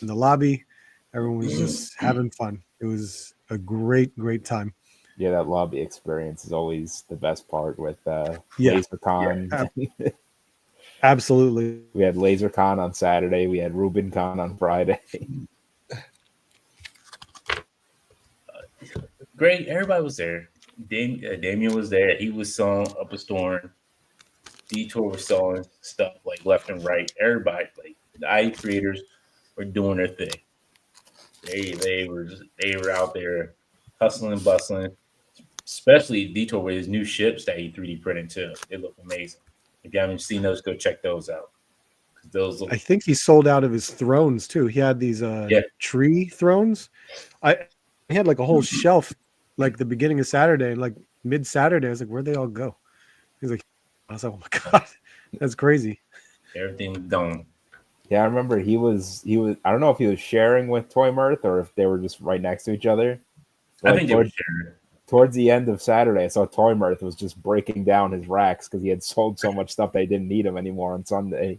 in the lobby. Everyone was just having fun. It was a great time. Yeah, that lobby experience is always the best part with LaserCon. Yeah, absolutely. We had LaserCon on Saturday. We had RubinCon on Friday. Great. Everybody was there. Damien was there. He was selling Up a Storm. Detour was selling stuff like left and right. Everybody, like the IE creators, were doing their thing. They were out there hustling and bustling. Especially Detour with his new ships that he 3D printed too. They look amazing. If you haven't seen those, go check those out. I think he sold out of his thrones too. He had these tree thrones. He had like a whole shelf like the beginning of Saturday, and like mid Saturday. I was like, where'd they all go? He's like, I was like, oh my god, that's crazy. Everything's gone. Yeah, I remember he was. I don't know if he was sharing with Toy Mirth or if they were just right next to each other. I think they were sharing. Towards the end of Saturday, I saw Toy Mirth was just breaking down his racks because he had sold so much stuff they didn't need him anymore on Sunday.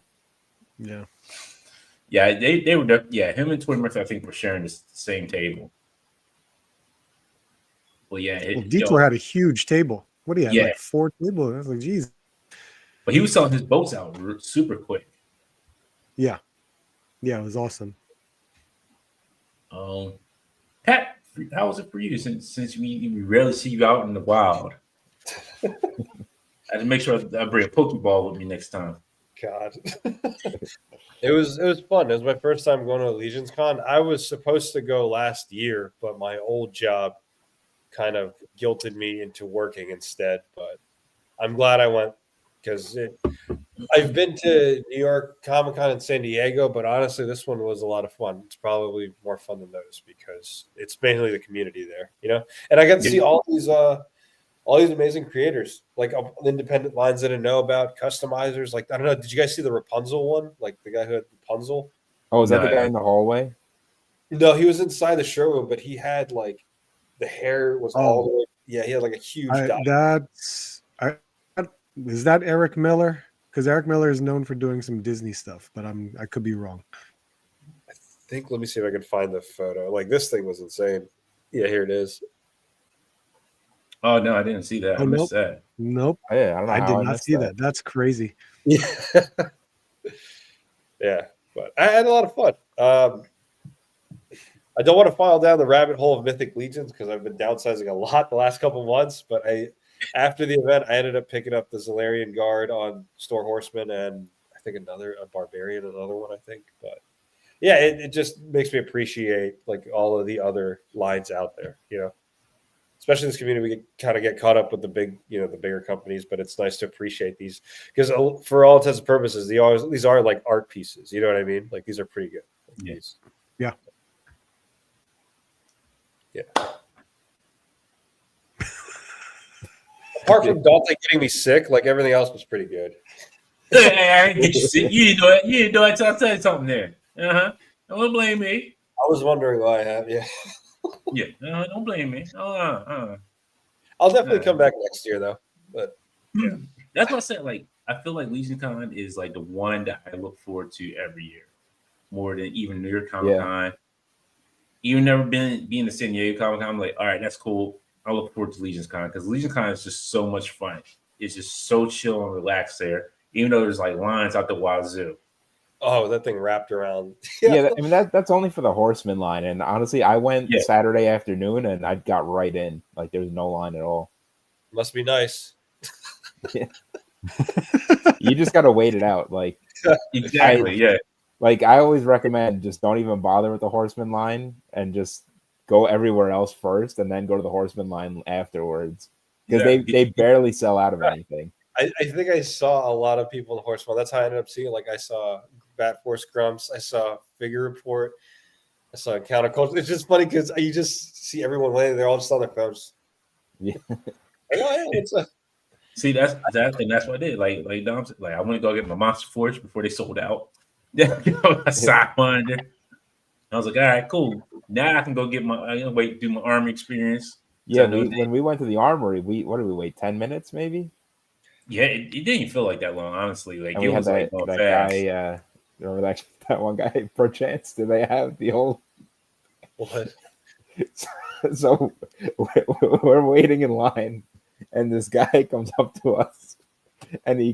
Yeah. Yeah, they were. Yeah, him and Toy Mirth, I think, were sharing the same table. Well, yeah, Detour had a huge table. What do you have? Yeah. Like 4 tables. I was like, geez. But he was selling his boats out super quick. Yeah. Yeah, it was awesome. Pat, how was it for you since we rarely see you out in the wild? I had to make sure I bring a Pokeball with me next time. God. It was fun. It was my first time going to LegionsCon. I was supposed to go last year, but my old job kind of guilted me into working instead. But I'm glad I went because I've been to New York Comic Con and San Diego, but honestly, this one was a lot of fun. It's probably more fun than those because it's mainly the community there, you know. And I got to see all these amazing creators, like independent lines that I know about, customizers. Like I don't know, did you guys see the Rapunzel one? Like the guy who had Rapunzel? Oh, was that the guy in the hallway? No, he was inside the showroom, but he had like the hair was all the way. Yeah, he had like a huge. Is that Eric Miller? Because Eric Miller is known for doing some Disney stuff, but I could be wrong. I think. Let me see if I can find the photo. Like this thing was insane. Yeah, here it is. Oh no, I didn't see that. I missed that. Nope. Oh, yeah, I don't know. I did not see that. That's crazy. Yeah. Yeah, but I had a lot of fun. I don't want to fall down the rabbit hole of Mythic Legions because I've been downsizing a lot the last couple months. But after the event, I ended up picking up the Zalarian Guard on Store Horseman and I think a Barbarian, another one, I think. But yeah, it just makes me appreciate like all of the other lines out there, you know. Especially in this community, we kind of get caught up with the bigger companies, but it's nice to appreciate these because for all intents and purposes, these are like art pieces. You know what I mean? Like these are pretty good. Yes. Yeah. Yeah. Apart from Dante getting me sick, like everything else was pretty good. Hey, I didn't get you sick. You didn't do it. You didn't do it. I'll tell you something there. Don't blame me. I was wondering why I have. Yeah. Yeah. Don't blame me. I'll definitely come back next year though. But yeah, that's what I said. Like I feel like LegionCon is like the one that I look forward to every year, more than even New York Comic Con. Yeah. Even never being to San Diego Comic Con, I'm like, all right, that's cool. I look forward to LegionCon because LegionCon is just so much fun. It's just so chill and relaxed there, even though there's like lines out the wazoo. Oh, that thing wrapped around. Yeah, I mean that's only for the Horseman line, and honestly, I went Saturday afternoon and I got right in. Like there was no line at all. Must be nice. Yeah. You just got to wait it out. Like exactly, Like I always recommend, just don't even bother with the Horseman line and just go everywhere else first, and then go to the Horseman line afterwards because they barely sell out of anything. I think I saw a lot of people in the Horseman. That's how I ended up seeing it. Like I saw Bat Force Grumps, I saw Figure Report, I saw Counterculture. It's just funny because you just see everyone laying. They're all just on their phones. Yeah. See, that's what I did. Like Dom said, like I went to go get my Monster Forge before they sold out. I sat under. I was like, all right, cool. Now I can go get do my army experience. Yeah, when we went to the armory, what did we wait? 10 minutes, maybe? Yeah, it didn't feel like that long, honestly. Like and it we was had like that fast. guy. Remember that one guy? Perchance, do they have the old? What? So we're waiting in line, and this guy comes up to us, and he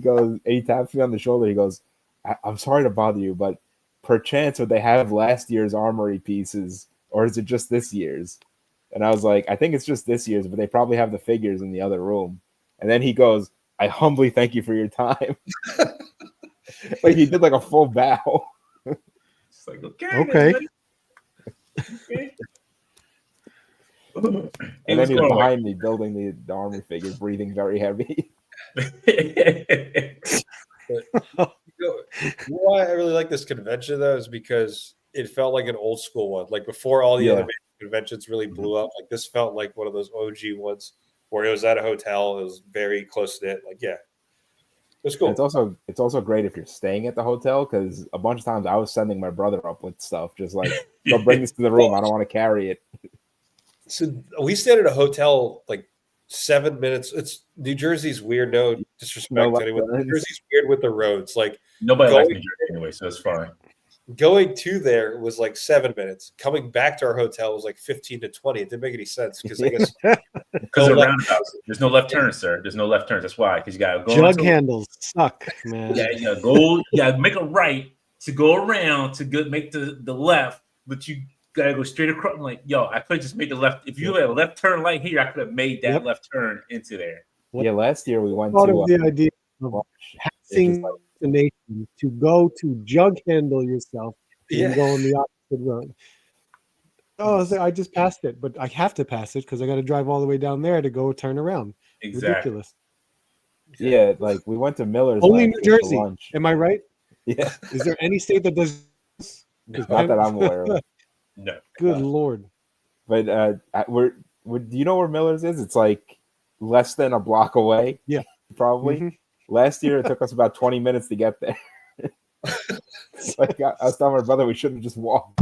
taps me on the shoulder. He goes, I'm sorry to bother you, but perchance would they have last year's armory pieces, or is it just this year's? And I was like, I think it's just this year's, but they probably have the figures in the other room. And then he goes, I humbly thank you for your time. Like he did like a full bow. It's like, okay. And then he was behind me building the armor figures, breathing very heavy. Why I really like this convention though is because it felt like an old school one. Like before all the other conventions really blew up. Like this felt like one of those OG ones. where it was at a hotel. It was very close to it. Like, yeah, it was cool. It's also great if you're staying at the hotel, because a bunch of times I was sending my brother up with stuff, just like, go bring this to the room. I don't want to carry it. So we stayed at a hotel like 7 minutes. It's New Jersey's weird. No disrespect No to anyone. left New Jersey's weird with the roads. Like Nobody likes going, New Jersey anyway, so it's fine. going to there was like 7 minutes. Coming back to our hotel was like 15 to 20. It didn't make any sense because I guess Because they're roundabouts. There's no left turns, sir. There's no left turns. That's why. Because you got to go. Jug handles suck, man. Yeah, you got to go. You got to make a right to go around to make the left, but you got to go straight across. I'm like, yo, I could just make the left. If you had a left turn light here, I could have made that left turn into there. Yeah, last year we went Thought to of the idea of passing the nation to go to jug handle yourself and go on the opposite road. Oh, so I just passed it, but I have to pass it because I got to drive all the way down there to go turn around. Exactly. Ridiculous. Yeah, like we went to Miller's. Only New last year for Jersey. lunch. Am I right? Yeah, Is there any state that does this? not that I'm aware of. No. Good Lord. But do you know where Miller's is? It's like less than a block away. Yeah, probably. Mhm. Last year it took us about 20 minutes to get there. Like I was telling my brother we should have just walked.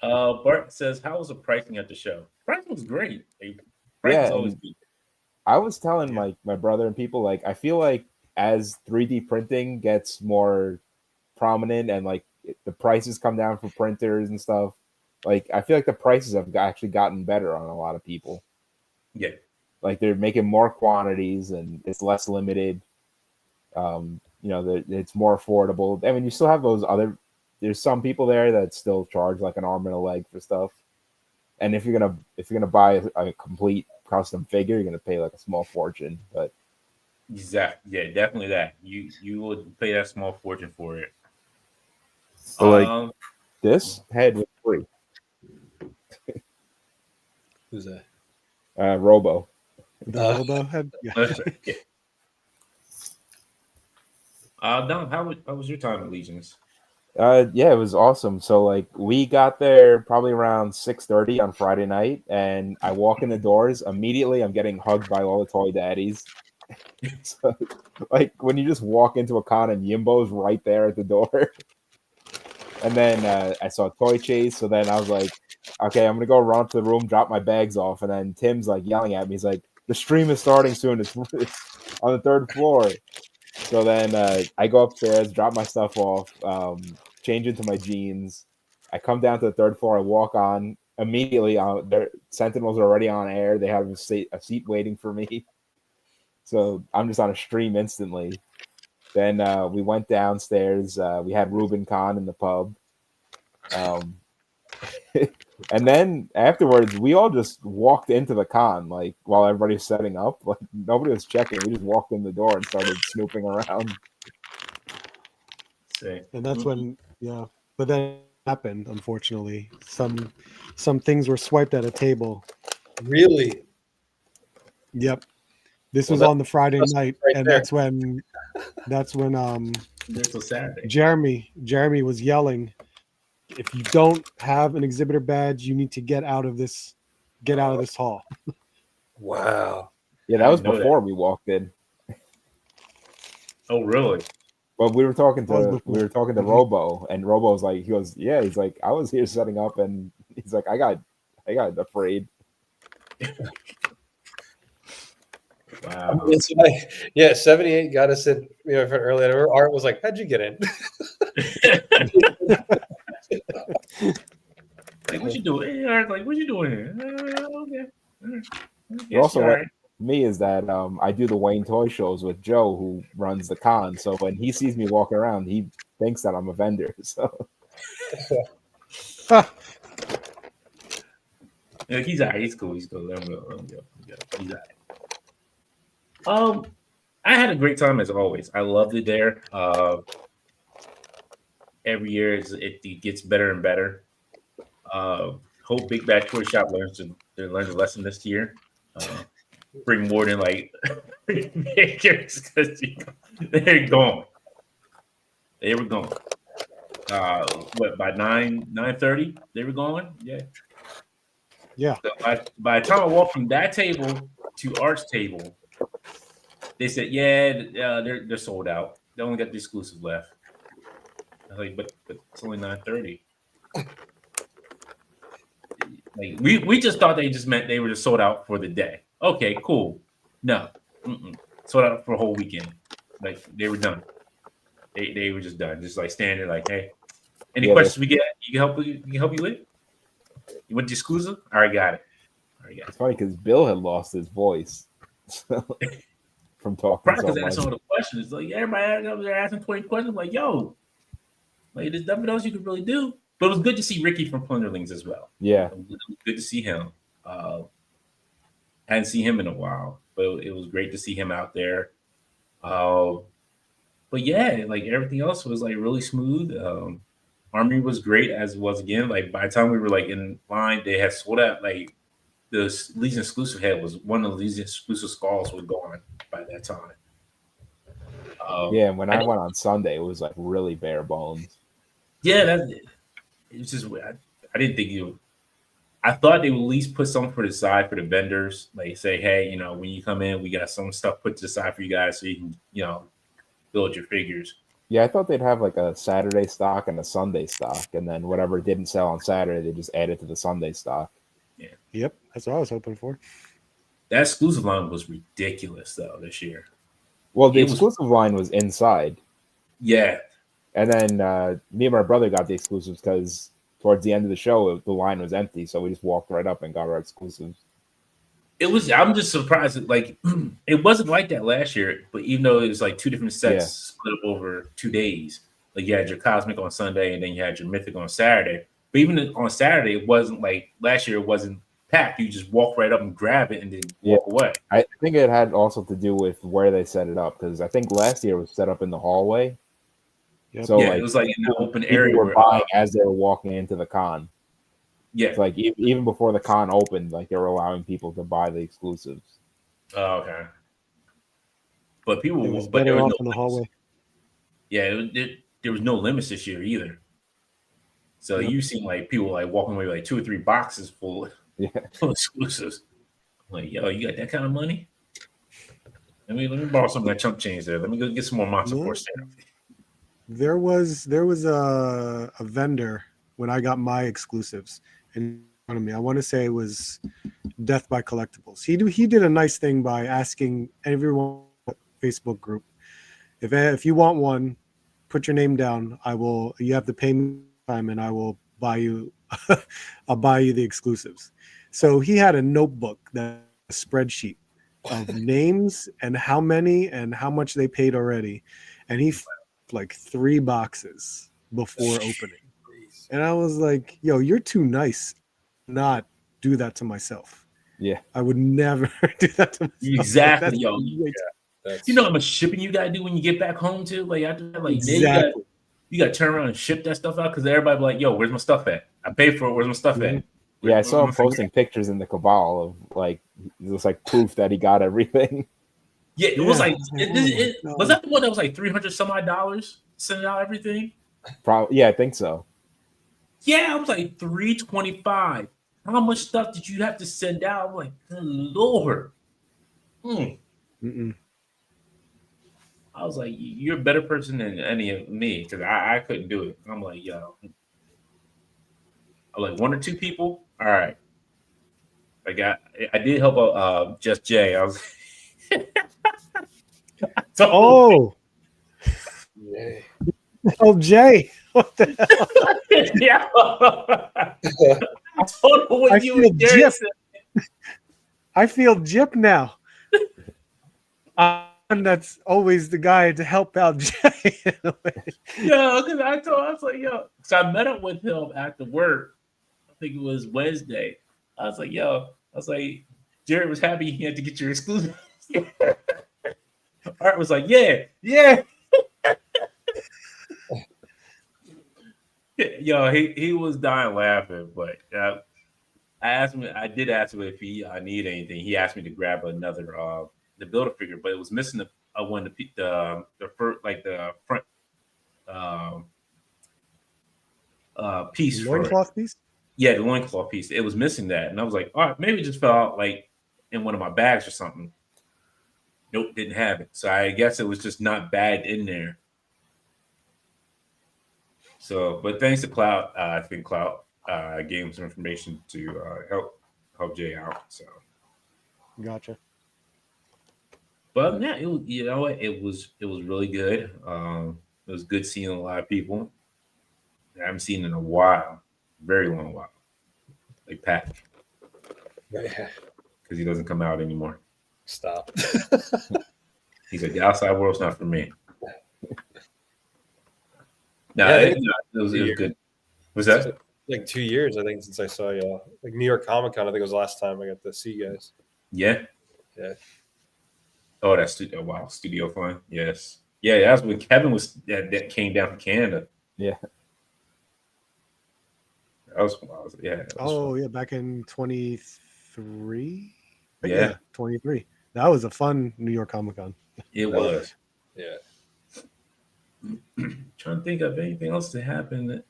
Bart says, "How was the pricing at the show?" Pricing was great. Pricing's always good. I was telling my brother and people, like, I feel like as 3D printing gets more prominent and like the prices come down for printers and stuff, like I feel like the prices have actually gotten better on a lot of people. Yeah, like they're making more quantities and it's less limited. It's more affordable. I mean, you still have there's some people there that still charge like an arm and a leg for stuff. And if you're gonna buy a complete custom figure, you're gonna pay like a small fortune. But exactly, yeah, definitely that. You would pay that small fortune for it. So like this head was free. Who's that? Robo. The Robo head? Yeah. Don, how was your time at Legions? Yeah, it was awesome. So like we got there probably around 6:30 on Friday night, and I walk in the doors immediately. I'm getting hugged by all the toy daddies. So, like when you just walk into a con and Yimbo's right there at the door. And then I saw Toy Chase. So then I was like, okay, I'm gonna go run up to the room, drop my bags off, and then Tim's like yelling at me. He's like, the stream is starting soon. It's on the 3rd floor. So then I go upstairs, drop my stuff off, change into my jeans. I come down to the 3rd floor. I walk on immediately. Their Sentinels are already on air. They have a seat waiting for me. So I'm just on a stream instantly. Then we went downstairs. We had RubinCon in the pub. And then afterwards, we all just walked into the con, like while everybody was setting up. Like nobody was checking. We just walked in the door and started snooping around. And that's when, but then it happened. Unfortunately, some things were swiped at a table. Really? Yep. This was on the Friday night, right and there. that's when Until Saturday. Jeremy was yelling, if you don't have an exhibitor badge, you need to get out of this hall. Wow. Yeah, that was before we walked in. Oh, really? But we were talking to Robo, and Robo was like, he's like, I was here setting up, and he's like, I got afraid. Wow. It's like, 78 got us in earlier. Art was like, how'd you get in? Like, what you doing? Hey, Art, like, what you doing here? Okay. But also, what me is that I do the Wayne Toy shows with Joe, who runs the con. So when he sees me walking around, he thinks that I'm a vendor. So yeah, he's all right. He's cool. Let him go. He's all right. I had a great time as always. I loved it there. Every year it gets better and better. Hope Big Bad Toy Shop learns a lesson this year. Bring more than like makers because they're gone. They were gone. By 9:30 they were gone. Yeah. Yeah. So by the time I walked from that table to Art's table, they said, "Yeah, they're sold out. They only got the exclusive left." I was like, "But it's only 9:30." Like we just thought they just meant they were just sold out for the day. Okay, cool. No, sold out for a whole weekend. Like they were done. They were just done. Just like standing there, like, "Hey, any Yeah, questions we get? You can help you with? You want the exclusive? All right, got it. All right, got it's it." funny because Bill had lost his voice from talking so Crackers much. asking all the questions. Like everybody over there asking 20 questions. I'm like, yo, like there's nothing else you could really do. But it was good to see Ricky from Plunderlings as well. Yeah, It was good to see him. Hadn't seen him in a while, but it was great to see him out there. Uh, but yeah, like everything else was like really smooth. Army was great as it was again. Like by the time we were like in line, they had sold out. Like the Legion exclusive head was one of the Legion exclusive skulls was gone by that time. yeah. And when I went on Sunday, it was like really bare bones. Yeah, that's it. It's just I didn't think you. I thought they would at least put something for the side for the vendors, like say, hey, when you come in, we got some stuff put to the side for you guys, so you can build your figures. Yeah, I thought they'd have like a Saturday stock and a Sunday stock, and then whatever didn't sell on Saturday, they just add it to the Sunday stock. Yeah, Yep. That's what I was hoping for. that exclusive line was ridiculous though this year. Well, the It was- exclusive line was inside, Yeah, and then me and my brother got the exclusives because towards the end of the show, the line was empty, so we just walked right up and got our exclusives. it was. I'm just surprised that like it wasn't like that last year. But even though it was like two different sets Yeah. split up over 2 days, like you had your cosmic on Sunday and then you had your mythic on Saturday. But even on Saturday, it wasn't like last year. It wasn't packed. You just walk right up and grab it and then walk away. I think it had also to do with where they set it up, because I think last year it was set up in the hallway. Yep. So Yeah, like it was like in the open people area were where buying as they were walking into the con. yeah. It's like even before the con opened, like they were allowing people to buy the exclusives. Oh, okay. But people, It was but there better was off no in the limits. hallway. Yeah, there was no limits this year either. So Yep. you seen like people like walking away with like 2 or 3 boxes full Yeah. of exclusives. I'm like, yo, you got that kind of money? Let me borrow some of that chump change there. Let me go get some more Monster Yeah. Force stuff. There was a vendor when I got my exclusives in front of me. I want to say it was Death by Collectibles. He did a nice thing by asking everyone on the Facebook group, if you want one, put your name down. You have to pay me time and I will buy you I'll buy you the exclusives. So he had a notebook, that a spreadsheet of names and how many and how much they paid already. And he like 3 boxes before opening. And I was like, yo, you're too nice not do that to myself. Yeah. I would never do that to myself. Exactly, That's yo. way You know how much shipping you gotta do when you get back home too? Like after that, like Exactly. you gotta turn around and ship that stuff out because everybody be like, yo, where's my stuff at? I paid for it, where's my stuff at? Yeah, I saw him Where's my- posting pictures in the Cabal of like it was like proof that he got everything. Yeah, it was like Oh, was that the one that was like $300 some odd dollars sending out everything? Probably, yeah, I think so. Yeah, I was like $325. How much stuff did you have to send out? I'm like, good Lord. mm-mm. I was like, you're a better person than any of me because I couldn't do it. I'm like, yo, I'm like 1 or 2 people. All right. I did help out Just Jay. I was Oh, oh, Jay. What the hell? yeah. I told him what I you feel and Jerry gypped. said. I feel gypped now. That's always the guy to help out Jay. Yeah, because I was like, yo. So I met up with him after work. I think it was Wednesday. I was like, Jared was happy he had to get your exclusive. Art was like, yeah. Yo, he was dying laughing, but I did ask him if he need anything. He asked me to grab another the Builder figure, but it was missing the one the first, like the front piece for it. Loincloth piece? Yeah, the loincloth piece. It was missing that. And I was like, all right, maybe it just fell out like in one of my bags or something. Nope, didn't have it. So I guess it was just not bagged in there. So, but thanks to Cloud, I think Cloud gave him some information to help Jay out. So, Gotcha. but yeah, it was, you know what, it was really good. It was good seeing a lot of people I haven't seen in a while, very long while, like Pat, Yeah. because he doesn't come out anymore. Stop. He said the outside world's not for me. No, Yeah, it was good. Was that? Like 2 years, I think, since I saw y'all. Like New York Comic Con, I think it was the last time I got to see you guys. Yeah. Yeah. Oh, that's wow, Studio Fun. Yes. Yeah, that's when Kevin was that came down from Canada. Yeah. That was yeah. That was Oh, fun. yeah, back in 23. Yeah. 23. That was a fun New York Comic Con. It was. Yeah. Trying to think of anything else that happened.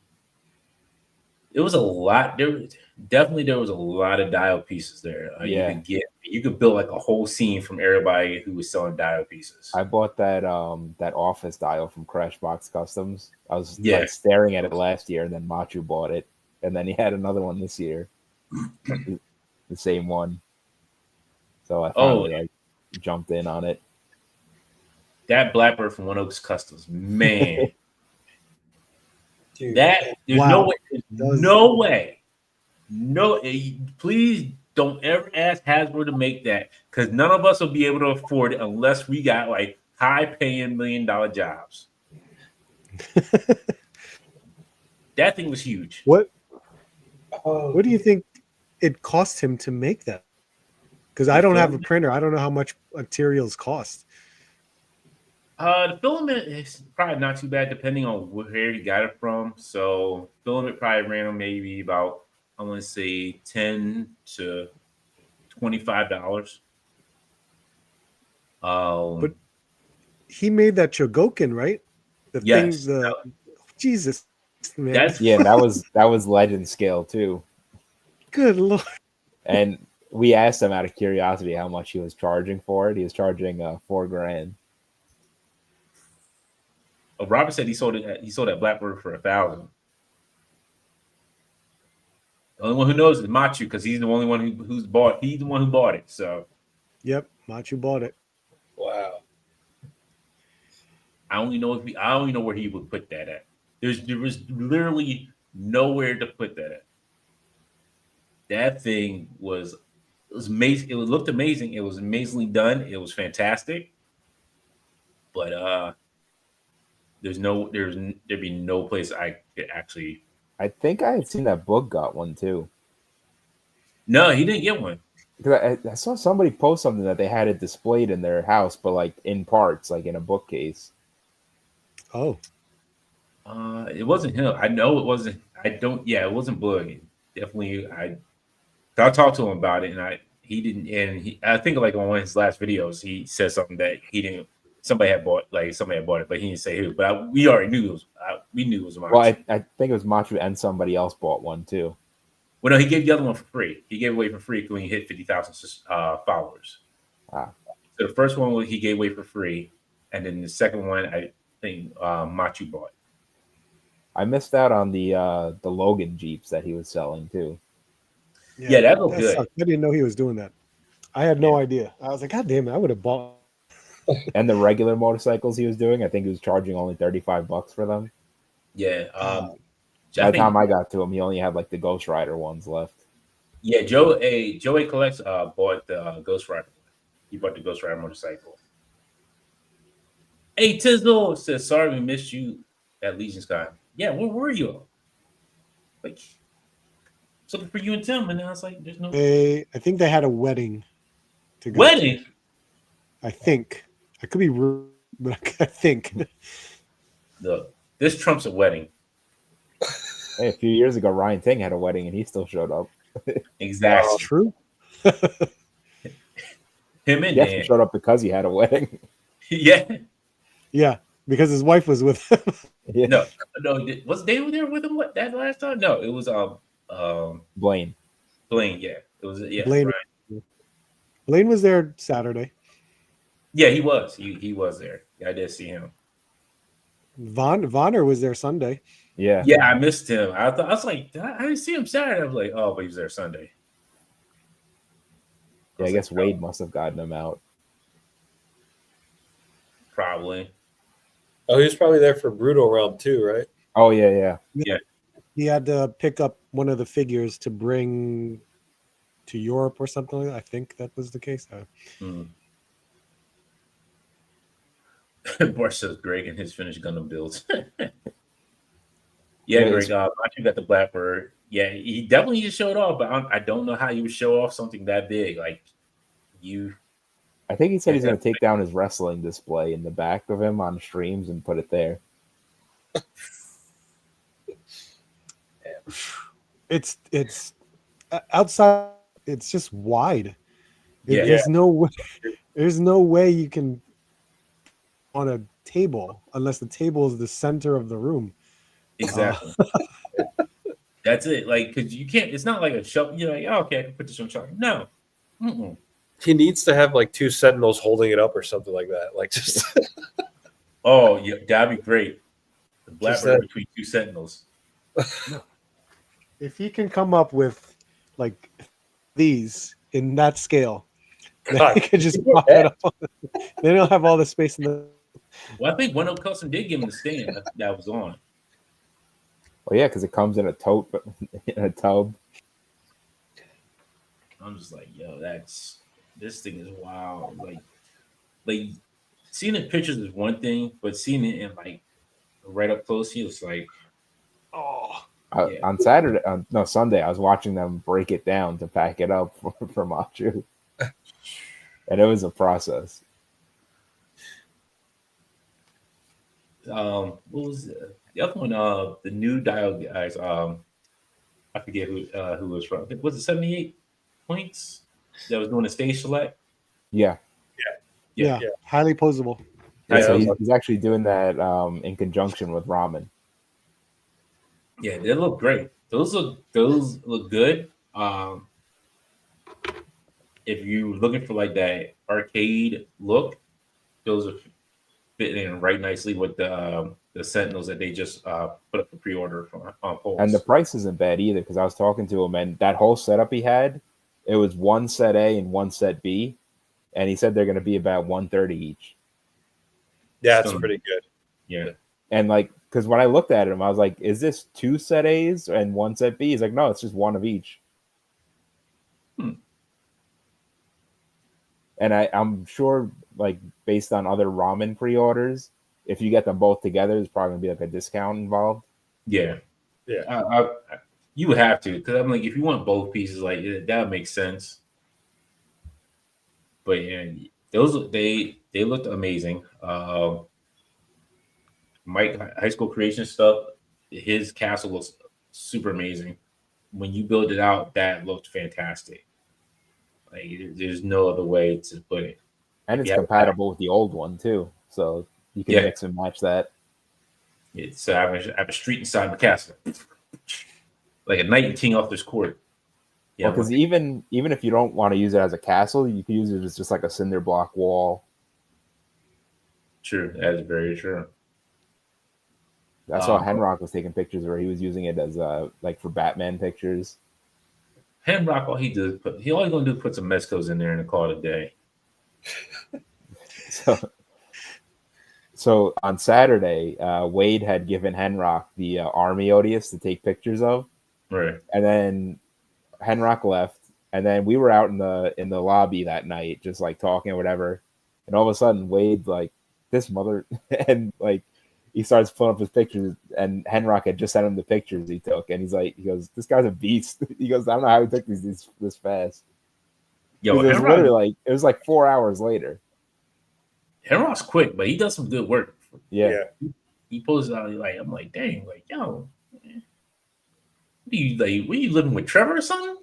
It was a lot. There was a lot of dial pieces there. Yeah. You could build like a whole scene from everybody who was selling dial pieces. I bought that office dial from Crashbox Customs. I was like staring at it last year, and then Machu bought it, and then he had another one this year, the same one. So I finally jumped in on it. That Blackbird from One Oaks Customs, man. Dude. There's no way. Please don't ever ask Hasbro to make that, because none of us will be able to afford it unless we got like high-paying $1 million jobs. That thing was huge. What do you think it cost him to make that? Because I don't have a printer. I don't know how much materials cost. The filament is probably not too bad depending on where you got it from. So filament probably ran on maybe about, I want to say $10 to $25. But he made that Chogokin, right? Yes. Jesus, man. that was legend scale too. Good Lord. And we asked him out of curiosity how much he was charging for it. He was charging $4,000. Robert said he sold that Blackbird for $1,000. The only one who knows is Machu, because he's the only one who bought it. So yep, Machu bought it. Wow. I only know where he would put that at. There was literally nowhere to put that at. That thing was amazing. It looked amazing. It was amazingly done. It was fantastic. But there'd be no place I could actually. I think I had seen that Book got one too. No, he didn't get one. Because I saw somebody post something that they had it displayed in their house, but like in parts, like in a bookcase. Oh. It wasn't him. I know it wasn't. It wasn't Boog. Definitely, I talked to him about it, and he didn't. And I think like on one of his last videos, he said something that he didn't. Somebody had bought it, but he didn't say who. But we already knew it was. We knew it was Machu. Well, I think it was Machu, and somebody else bought one too. Well, no, he gave the other one for free. He gave away for free when he hit 50,000 followers. Ah. So the first one he gave away for free, and then the second one I think Machu bought. I missed out on the Logan Jeeps that he was selling too. Yeah, that looked good. Sucked. I didn't know he was doing that. I had no idea. I was like, God damn it, I would have bought. And the regular motorcycles he was doing, I think he was charging only $35 for them. Yeah. By the time I got to him, he only had like the Ghost Rider ones left. Yeah, Joey Collects bought the Ghost Rider. He bought the Ghost Rider motorcycle. Hey, Tizzle says, sorry we missed you at LegionsCon. Yeah, where were you? Like, something for you and Tim, and I was like, there's no. I think they had a wedding. Wedding? I think. I could be rude, but I think. Look, this trumps a wedding. Hey, a few years ago, Ryan Ting had a wedding, and he still showed up. Exactly. That's true. Him and Dan showed up because he had a wedding. Yeah. Yeah, because his wife was with him. Yeah. No. Was David there with him that last time? No, it was Blaine. Blaine. Yeah, it was. Yeah, Blaine. Brian. Blaine was there Saturday. Yeah, he was. He was there. Yeah, I did see him. Vonner was there Sunday. Yeah. Yeah, I missed him. I was like, I didn't see him Saturday. I was like, oh, but he was there Sunday. Yeah, I guess Wade must have gotten him out. Probably. Oh, he was probably there for Brutal Realm too, right? Oh yeah. He had to pick up one of the figures to bring to Europe or something like that. I think that was the case. Bart says Greg and his finished Gundam builds. Yeah, Greg. I actually got the Blackbird. Yeah, he definitely just showed off, but I don't know how you would show off something that big. Like you. I think he said he's going to take down his wrestling display in the back of him on streams and put it there. It's outside. It's just wide. Yeah. There's no way. There's no way you can on a table unless the table is the center of the room. Exactly. That's it. Like, because you can't. It's not like a shelf. You're like, oh, okay, I can put this on shelf. No. Mm-mm. He needs to have like two sentinels holding it up or something like that. Like just. Oh, yeah, that'd be great. The Blackbird between two sentinels. If he can come up with like these in that scale, God. they could just pop it up. They don't have all the space in the. Well, I think One Up Custom did give him the stand that was on. Well, yeah, because it comes in a tote, but in a tub. I'm just like, yo, this thing is wild. Like seeing the pictures is one thing, but seeing it in like right up close, he was like, oh. Yeah. On Sunday, I was watching them break it down to pack it up for Machu. And it was a process. What was the other one? The new dial guys. I forget who was from. Was it 78 points that was doing the stage select? Yeah. Yeah. Highly posable. Yeah, so he's actually doing that in conjunction with Ramen. Yeah, they look great. Those look good. If you're looking for like that arcade look, those are fitting in right nicely with the Sentinels that they just put up for pre-order on polls. And the price isn't bad either, because I was talking to him, and that whole setup he had, it was one set A and one set B, and he said they're going to be about $130 each. Yeah, that's pretty good. Yeah. And like, because when I looked at him, I was like, is this 2 set A's and 1 set B? He's like, no, it's just one of each. And I'm sure, like, based on other Ramen pre-orders, if you get them both together, there's probably going to be like a discount involved. Yeah. You would have to, because I'm like, if you want both pieces, like that makes sense. But yeah, those they looked amazing. Mike High School Creation stuff, his castle was super amazing. When you build it out, that looked fantastic. Like there's no other way to put it. And it's compatible with the old one too, so you can mix and match that. It's I have a street inside my castle, like a knight teeing off this court. Yeah, because even if you don't want to use it as a castle, you can use it as just like a cinder block wall. True, that's very true. I saw Henrock was taking pictures where he was using it as like for Batman pictures. Henrock, all he's gonna do is put some Mezcos in there and call it a day. So on Saturday, Wade had given Henrock the Army Odious to take pictures of, right? And then Henrock left, and then we were out in the lobby that night, just like talking or whatever, and all of a sudden Wade like this mother and like he starts pulling up his pictures, and Henrock had just sent him the pictures he took, and he goes, this guy's a beast. He goes, I don't know how he took these this fast. Yo, it was literally like it was like 4 hours later. Henrock's quick, but he does some good work. Yeah. He pulls it out. Like I'm like, dang, like yo, man. What are you living with Trevor or something?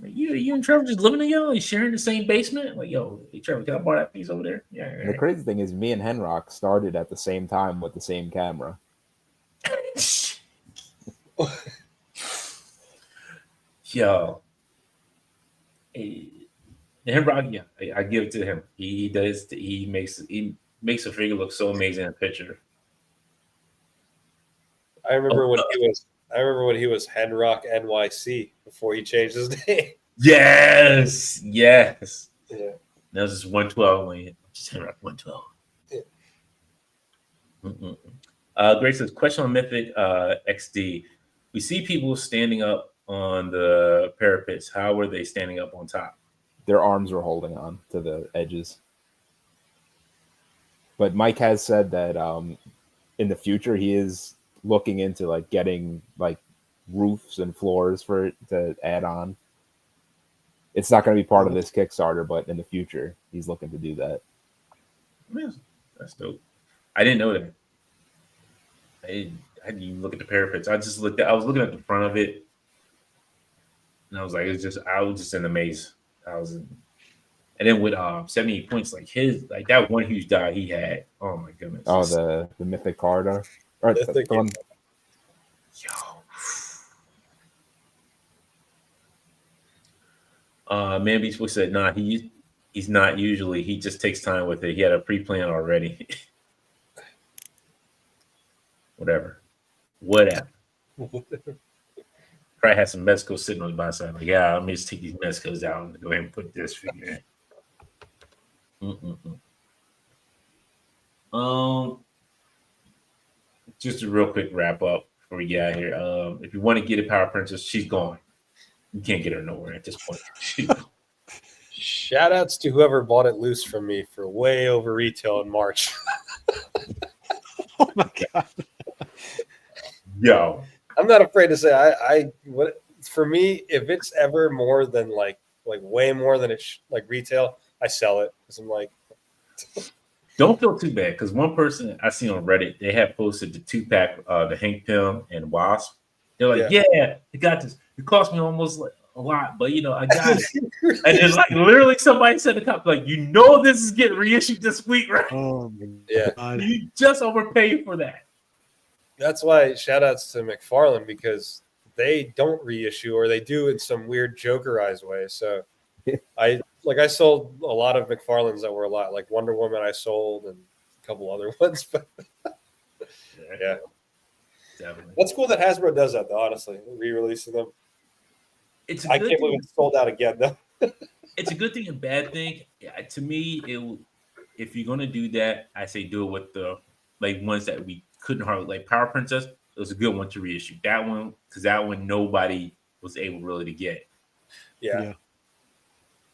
Like, you and Trevor just living together, like sharing the same basement? Like, yo, hey Trevor, can I borrow that piece over there? Yeah. And the crazy thing is, me and Henrock started at the same time with the same camera. Yo, him Rock, yeah, I give it to him. He does. He makes a figure look so amazing in a picture. I remember when he was Henrock NYC before he changed his name. Yes. Yeah. That was just 112 when he just Henrock 112. Yeah. Grace says, question on Mythic XD. We see people standing up on the parapets. How were they standing up on top? Their arms were holding on to the edges. But Mike has said that in the future he is looking into like getting like roofs and floors for it to add on. It's not going to be part of this Kickstarter, but in the future he's looking to do that. Man, that's dope. I didn't know that. I didn't even look at the parapets. I was looking at the front of it, and I was like, I was just in a maze. And then with 78 points, like that one huge die he had. Oh my goodness. Oh, the Mythic card, or the one. Yo. Man Beast Boy said, nah, he's not usually. He just takes time with it. He had a pre-plan already. Whatever. Probably had some Mezco sitting on the bottom side. Like, yeah, let me just take these Mezcos out and go ahead and put this figure in. Just a real quick wrap up before we get out here. If you want to get a Power Princess, she's gone. You can't get her nowhere at this point. Shout outs to whoever bought it loose from me for way over retail in March. Oh my god. Yo. I'm not afraid to say for me, if it's ever more than like way more than like retail, I sell it because I'm like, don't feel too bad because one person I seen on Reddit, they had posted the 2-pack, the Hank Pym and Wasp. They're like, yeah, I got this. It cost me almost like a lot, but I got it. And then like literally somebody said the cop like, this is getting reissued this week, right? Oh yeah, god. You just overpaid for that. That's why shout outs to McFarlane because they don't reissue or they do in some weird jokerized way. So I sold a lot of McFarlanes that were a lot like Wonder Woman I sold and a couple other ones, but yeah. Definitely. That's cool that Hasbro does that though, honestly, re-releasing them. I can't believe it's sold out again though. It's a good thing and bad thing. Yeah, to me, if you're gonna do that, I say do it with the ones that we couldn't hardly like Power Princess. It was a good one to reissue. That one because that one nobody was able really to get. Yeah.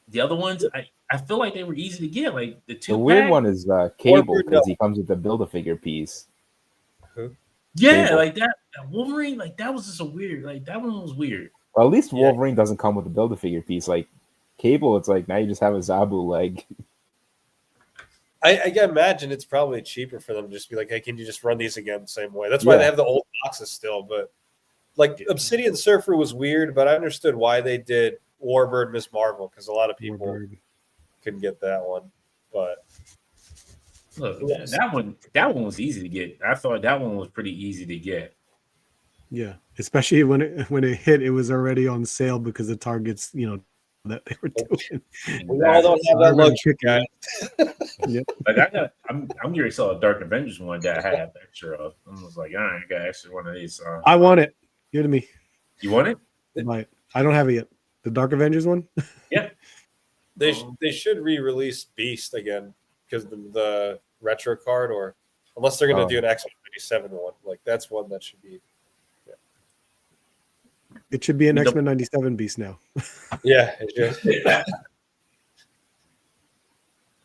The other ones, I feel like they were easy to get. Like the 2-pack. The weird one is Cable because he comes with the Build-A-Figure piece. Who? Yeah, Cable. like that Wolverine, like that was just a weird. Like that one was weird. Well, at least Wolverine doesn't come with the Build-A-Figure piece. Like Cable, it's like now you just have a Zabu leg. I can imagine it's probably cheaper for them to just be like, hey, can you just run these again the same way? That's why they have the old boxes still. But like Obsidian Surfer was weird, but I understood why they did Warbird Miss Marvel because a lot of people couldn't get that one. But look, that one was easy to get. I thought that one was pretty easy to get. Yeah, especially when it hit, it was already on sale because the Targets, that they were doing. We all don't have that luxury, guys. Yeah. Like I'm getting to sell a Dark Avengers one that I have extra of. I was like, all right, I got extra one of these. I want it. Give it to me. You want it? I don't have it yet. The Dark Avengers one? Yeah. They should re-release Beast again because the retro card, or unless they're going to do an X-Men 97 one. Like that's one that should be. It should be an X-Men 97 Beast now. Yeah.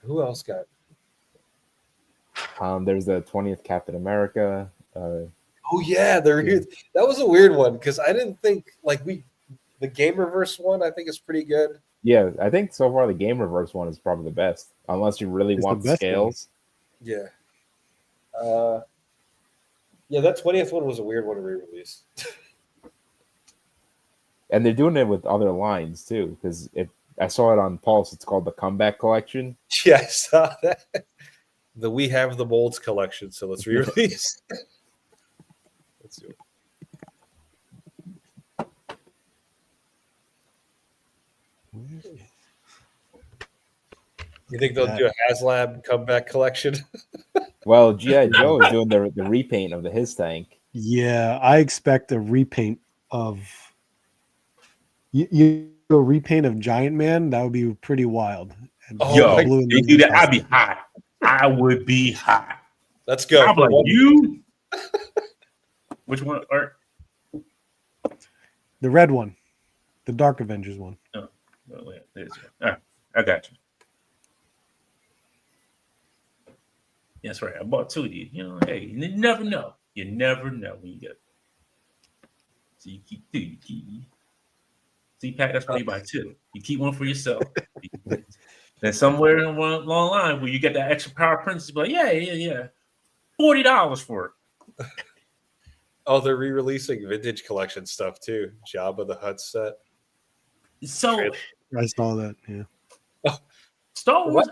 Who else got? There's the 20th Captain America. Oh yeah, that was a weird one because I didn't think the Game Reverse one I think is pretty good. Yeah, I think so far the Game Reverse one is probably the best, unless you really want scales. One. Yeah. Yeah, that 20th one was a weird one to re-release. And they're doing it with other lines too, because I saw it on Pulse. It's called the Comeback Collection. Yeah, I saw that. The We Have the Molds collection. So let's re-release. Let's do it. You think they'll do a HasLab comeback collection? Well, G.I. Joe is doing the repaint of his tank. Yeah, I expect a repaint of you a repaint of Giant Man. That would be pretty wild. And Yo, blue and they do that. I'd be awesome. hot. I would be hot. Let's go. I'm like, you? Which one? Or The red one, the Dark Avengers one. oh, wait, there's one. All right, I got you. That's right. I bought 2 of these. You know, hey, you never know. You never know when you get it. So you keep 2. You keep. See, Pat, that's why you buy 2. You keep one for yourself. Then somewhere along the line where you get that extra power princess, be like, yeah. $40 for it. Oh, they're re-releasing vintage collection stuff too. Jabba the Hutt set. So I saw that. Yeah. Star Wars,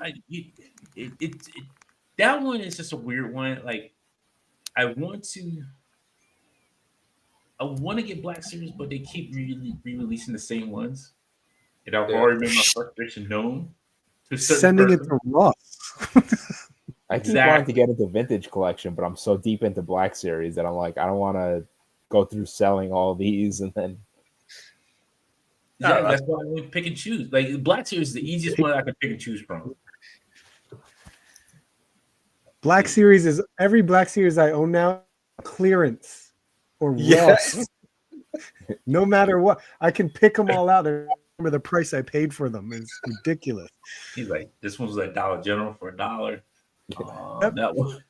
that one is just a weird one. Like, I want to get Black Series, but they keep re-releasing the same ones. And I've already made my frustration known to a certain Sending person. it to Ross. I keep wanting to get into vintage collection, but I'm so deep into Black Series that I'm like, I don't want to go through selling all these and then. Yeah, that's why I only pick and choose. Like, Black Series is the easiest one I can pick and choose from. Black Series is every Black Series I own now clearance or Ross. No matter what, I can pick them all out and remember the price I paid for them. It's ridiculous. He's like, this one was at Dollar General for $1. That one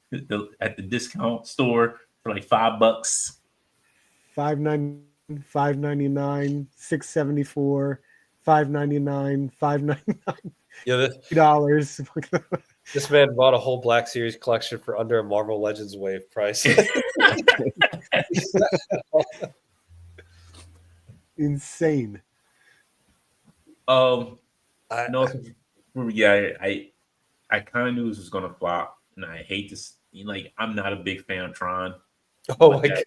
at the discount store for like $5. $5.99, $5.99, $6.74, $5.99, $5.99. Yeah, $3. this man bought a whole Black Series collection for under a Marvel Legends wave price. Insane. I kind of knew this was gonna flop, and I hate this. Like, I'm not a big fan of Tron. Oh my gosh,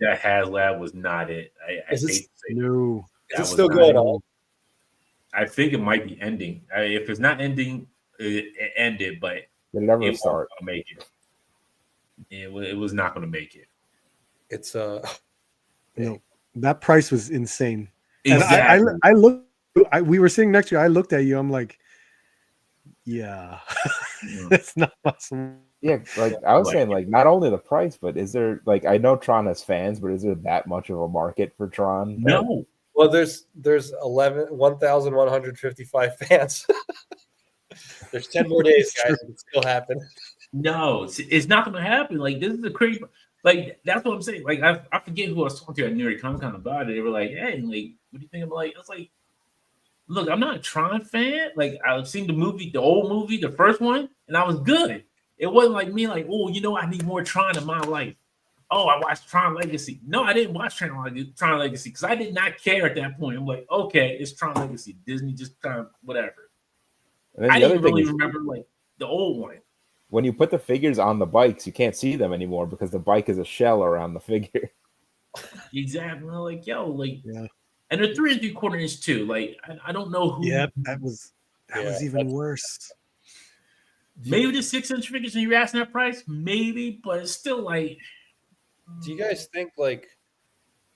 that HasLab was not it. I hate to say no. Is it still going on? I think it might be ending. If it's not ending, it ended, but They never start. Make it. It was not going to make it. It's no, that price was insane. Exactly. And I looked. We were sitting next to you. I looked at you. I'm like, yeah, it's not possible. Yeah, like I was saying, like not only the price, but is there like I know Tron has fans, but is there that much of a market for Tron? No. Well, there's 1,155 fans. There's 10 more days, guys. It can still happen. No, it's not going to happen. Like, this is a crazy. Like, that's what I'm saying. Like, I forget who I was talking to at New York Comic Con about it. They were like, "Hey, like, what do you think?" I'm like, I was like, "Look, I'm not a Tron fan. Like, I've seen the movie, the old movie, the first one, and I was good. It wasn't like me, like, oh, I need more Tron in my life. Oh, I watched Tron Legacy. No, I didn't watch Tron Legacy because I did not care at that point. I'm like, okay, it's Tron Legacy. Disney just Tron, whatever. I didn't really remember like the old one. When you put the figures on the bikes, you can't see them anymore because the bike is a shell around the figure. Exactly. I'm like, yo, like, yeah. And they're 3 3/4 inch too. Like, I don't know who. Yeah, that was even worse. Maybe the 6-inch figures and you're asking that price, maybe, but it's still like. Do you guys think like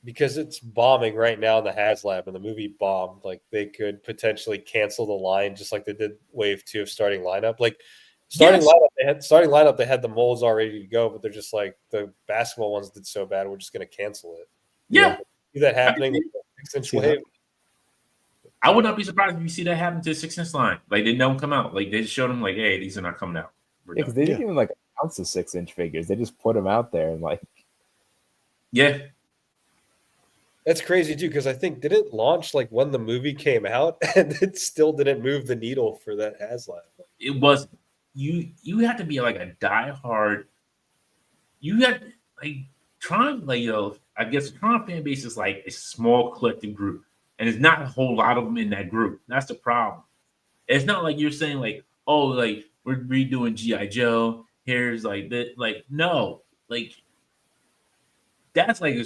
because it's bombing right now in the HasLab and the movie bombed, like they could potentially cancel the line just like they did Wave 2 of Starting Lineup? Like starting lineup, they had the molds all ready to go, but they're just like the basketball ones did so bad, we're just going to cancel it. Yeah, see that happening with the 6-inch wave. I would not be surprised if you see that happen to the 6-inch line. Like they don't come out. Like they just showed them like, hey, these are not coming out. Yeah, because they didn't even like announce the 6-inch figures. They just put them out there and like. Yeah. That's crazy too, because I think did it launch like when the movie came out and it still didn't move the needle for that HasLab. It was you have to be like a diehard. You have like Tron, like I guess the Tron fan base is like a small collective group, and it's not a whole lot of them in that group. That's the problem. It's not like you're saying like, oh, like we're redoing G.I. Joe. Here's like that. Like no, like that's like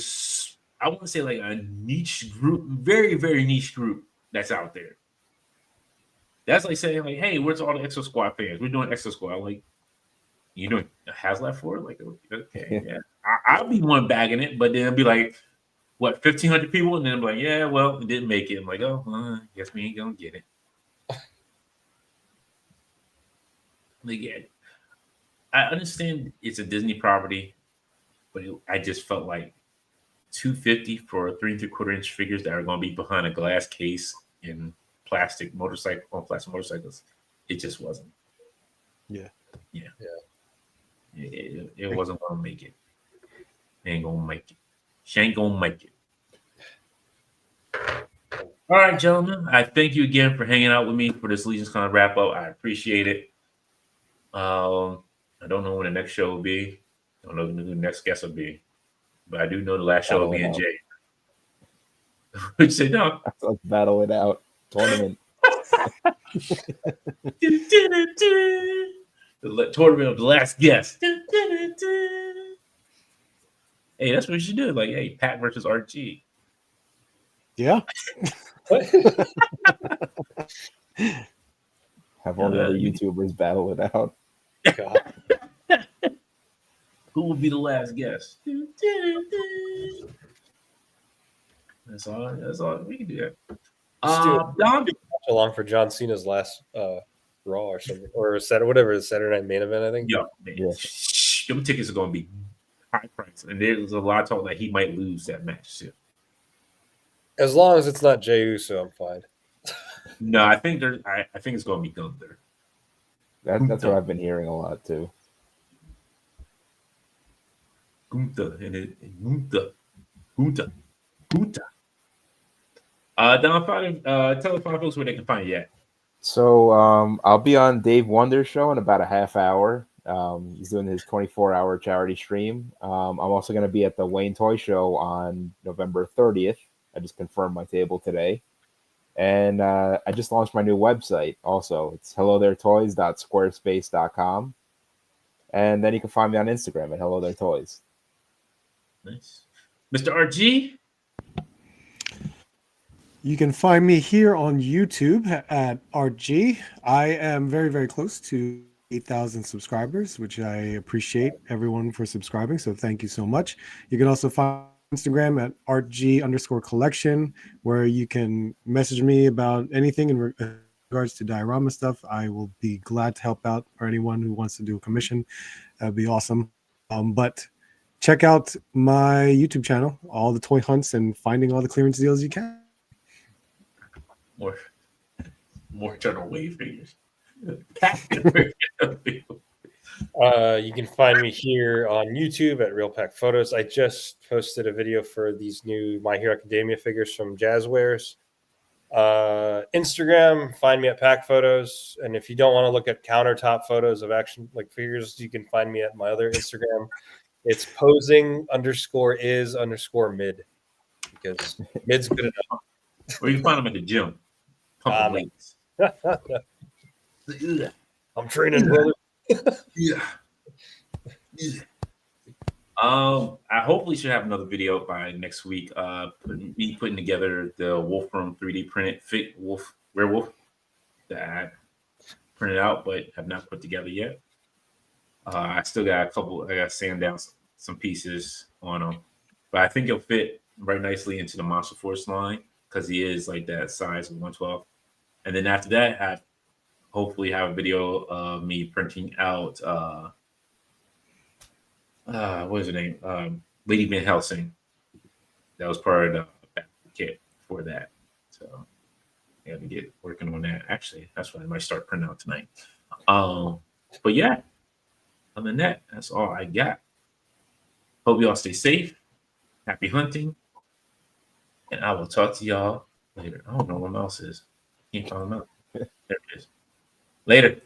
I want to say like a niche group, very very niche group that's out there. That's like saying, like, hey, where's all the Exo Squad fans? We're doing Exo Squad. Like, you doing Hazlat for it? Like, okay, yeah. I'll be one bagging it, but then it'll be like, what, 1,500 people? And then I'm like, yeah, well, it didn't make it. I'm like, oh, guess we ain't gonna get it. Like, yeah, I understand it's a Disney property, but I just felt like $250 for 3 3/4 inch figures that are going to be behind a glass case in plastic motorcycles. It just wasn't. Yeah. It wasn't going to make it. Ain't going to make it. She ain't going to make it. All right, gentlemen. I thank you again for hanging out with me for this LegionsCon wrap up. I appreciate it. I don't know when the next show will be. I don't know who the next guest will be. But I do know the last show will be in Jay. Would you say no? Let's battle it out. Tournament. The tournament of the last guest. Hey, that's what we should do. Like, hey, Pat versus Art G. Yeah. Have all the other YouTubers battle it out. God. Who will be the last guest? That's all. We can do that. Don, So long for John Cena's last Raw or something, or whatever, the Saturday Night Main Event, I think. yeah, man. Yeah. Them tickets are going to be high price, and there's a lot of talk that he might lose that match too. As long as it's not Jey Uso, I'm fine. No, I think I think it's going to be Gunther. That's what I've been hearing a lot too. Gunther. Don, tell the fine folks where they can find you at. So I'll be on Dave Wonder's show in about a half hour. He's doing his 24-hour charity stream. I'm also going to be at the Wayne Toy Show on November 30th. I just confirmed my table today. And I just launched my new website also. It's HellothereToys.squarespace.com. And then you can find me on Instagram at HellothereToys. Nice. Mr. RG? You can find me here on YouTube at Art G. I am very, very close to 8,000 subscribers, which I appreciate everyone for subscribing. So thank you so much. You can also find Instagram at artg_collection, where you can message me about anything in regards to diorama stuff. I will be glad to help out for anyone who wants to do a commission. That'd be awesome. But check out my YouTube channel, all the toy hunts and finding all the clearance deals you can. More general wave figures. You can find me here on YouTube at Real PacPhotos. I just posted a video for these new My Hero Academia figures from Jazzwares. Instagram, find me at PacPhotos. And if you don't want to look at countertop photos of action like figures, you can find me at my other Instagram. It's posing_is_mid, because mid's good enough. Or you can find them at the gym. Pumping weights. I'm training, brother. Yeah. I hopefully should have another video by next week. Putting together the Wolfram 3D printed werewolf that I printed out but have not put together yet. I still got I got to sand down some pieces on them, but I think he'll fit very nicely into the Monster Force line because he is like that size of 112. And then after that, I hopefully have a video of me printing out what is her name? Lady Van Helsing. That was part of the kit for that. So I got to get working on that. Actually, that's what I might start printing out tonight. But yeah, other than that, that's all I got. Hope you all stay safe. Happy hunting. And I will talk to y'all later. I don't know where my mouse is. Can't find my mouse. There it is. Later.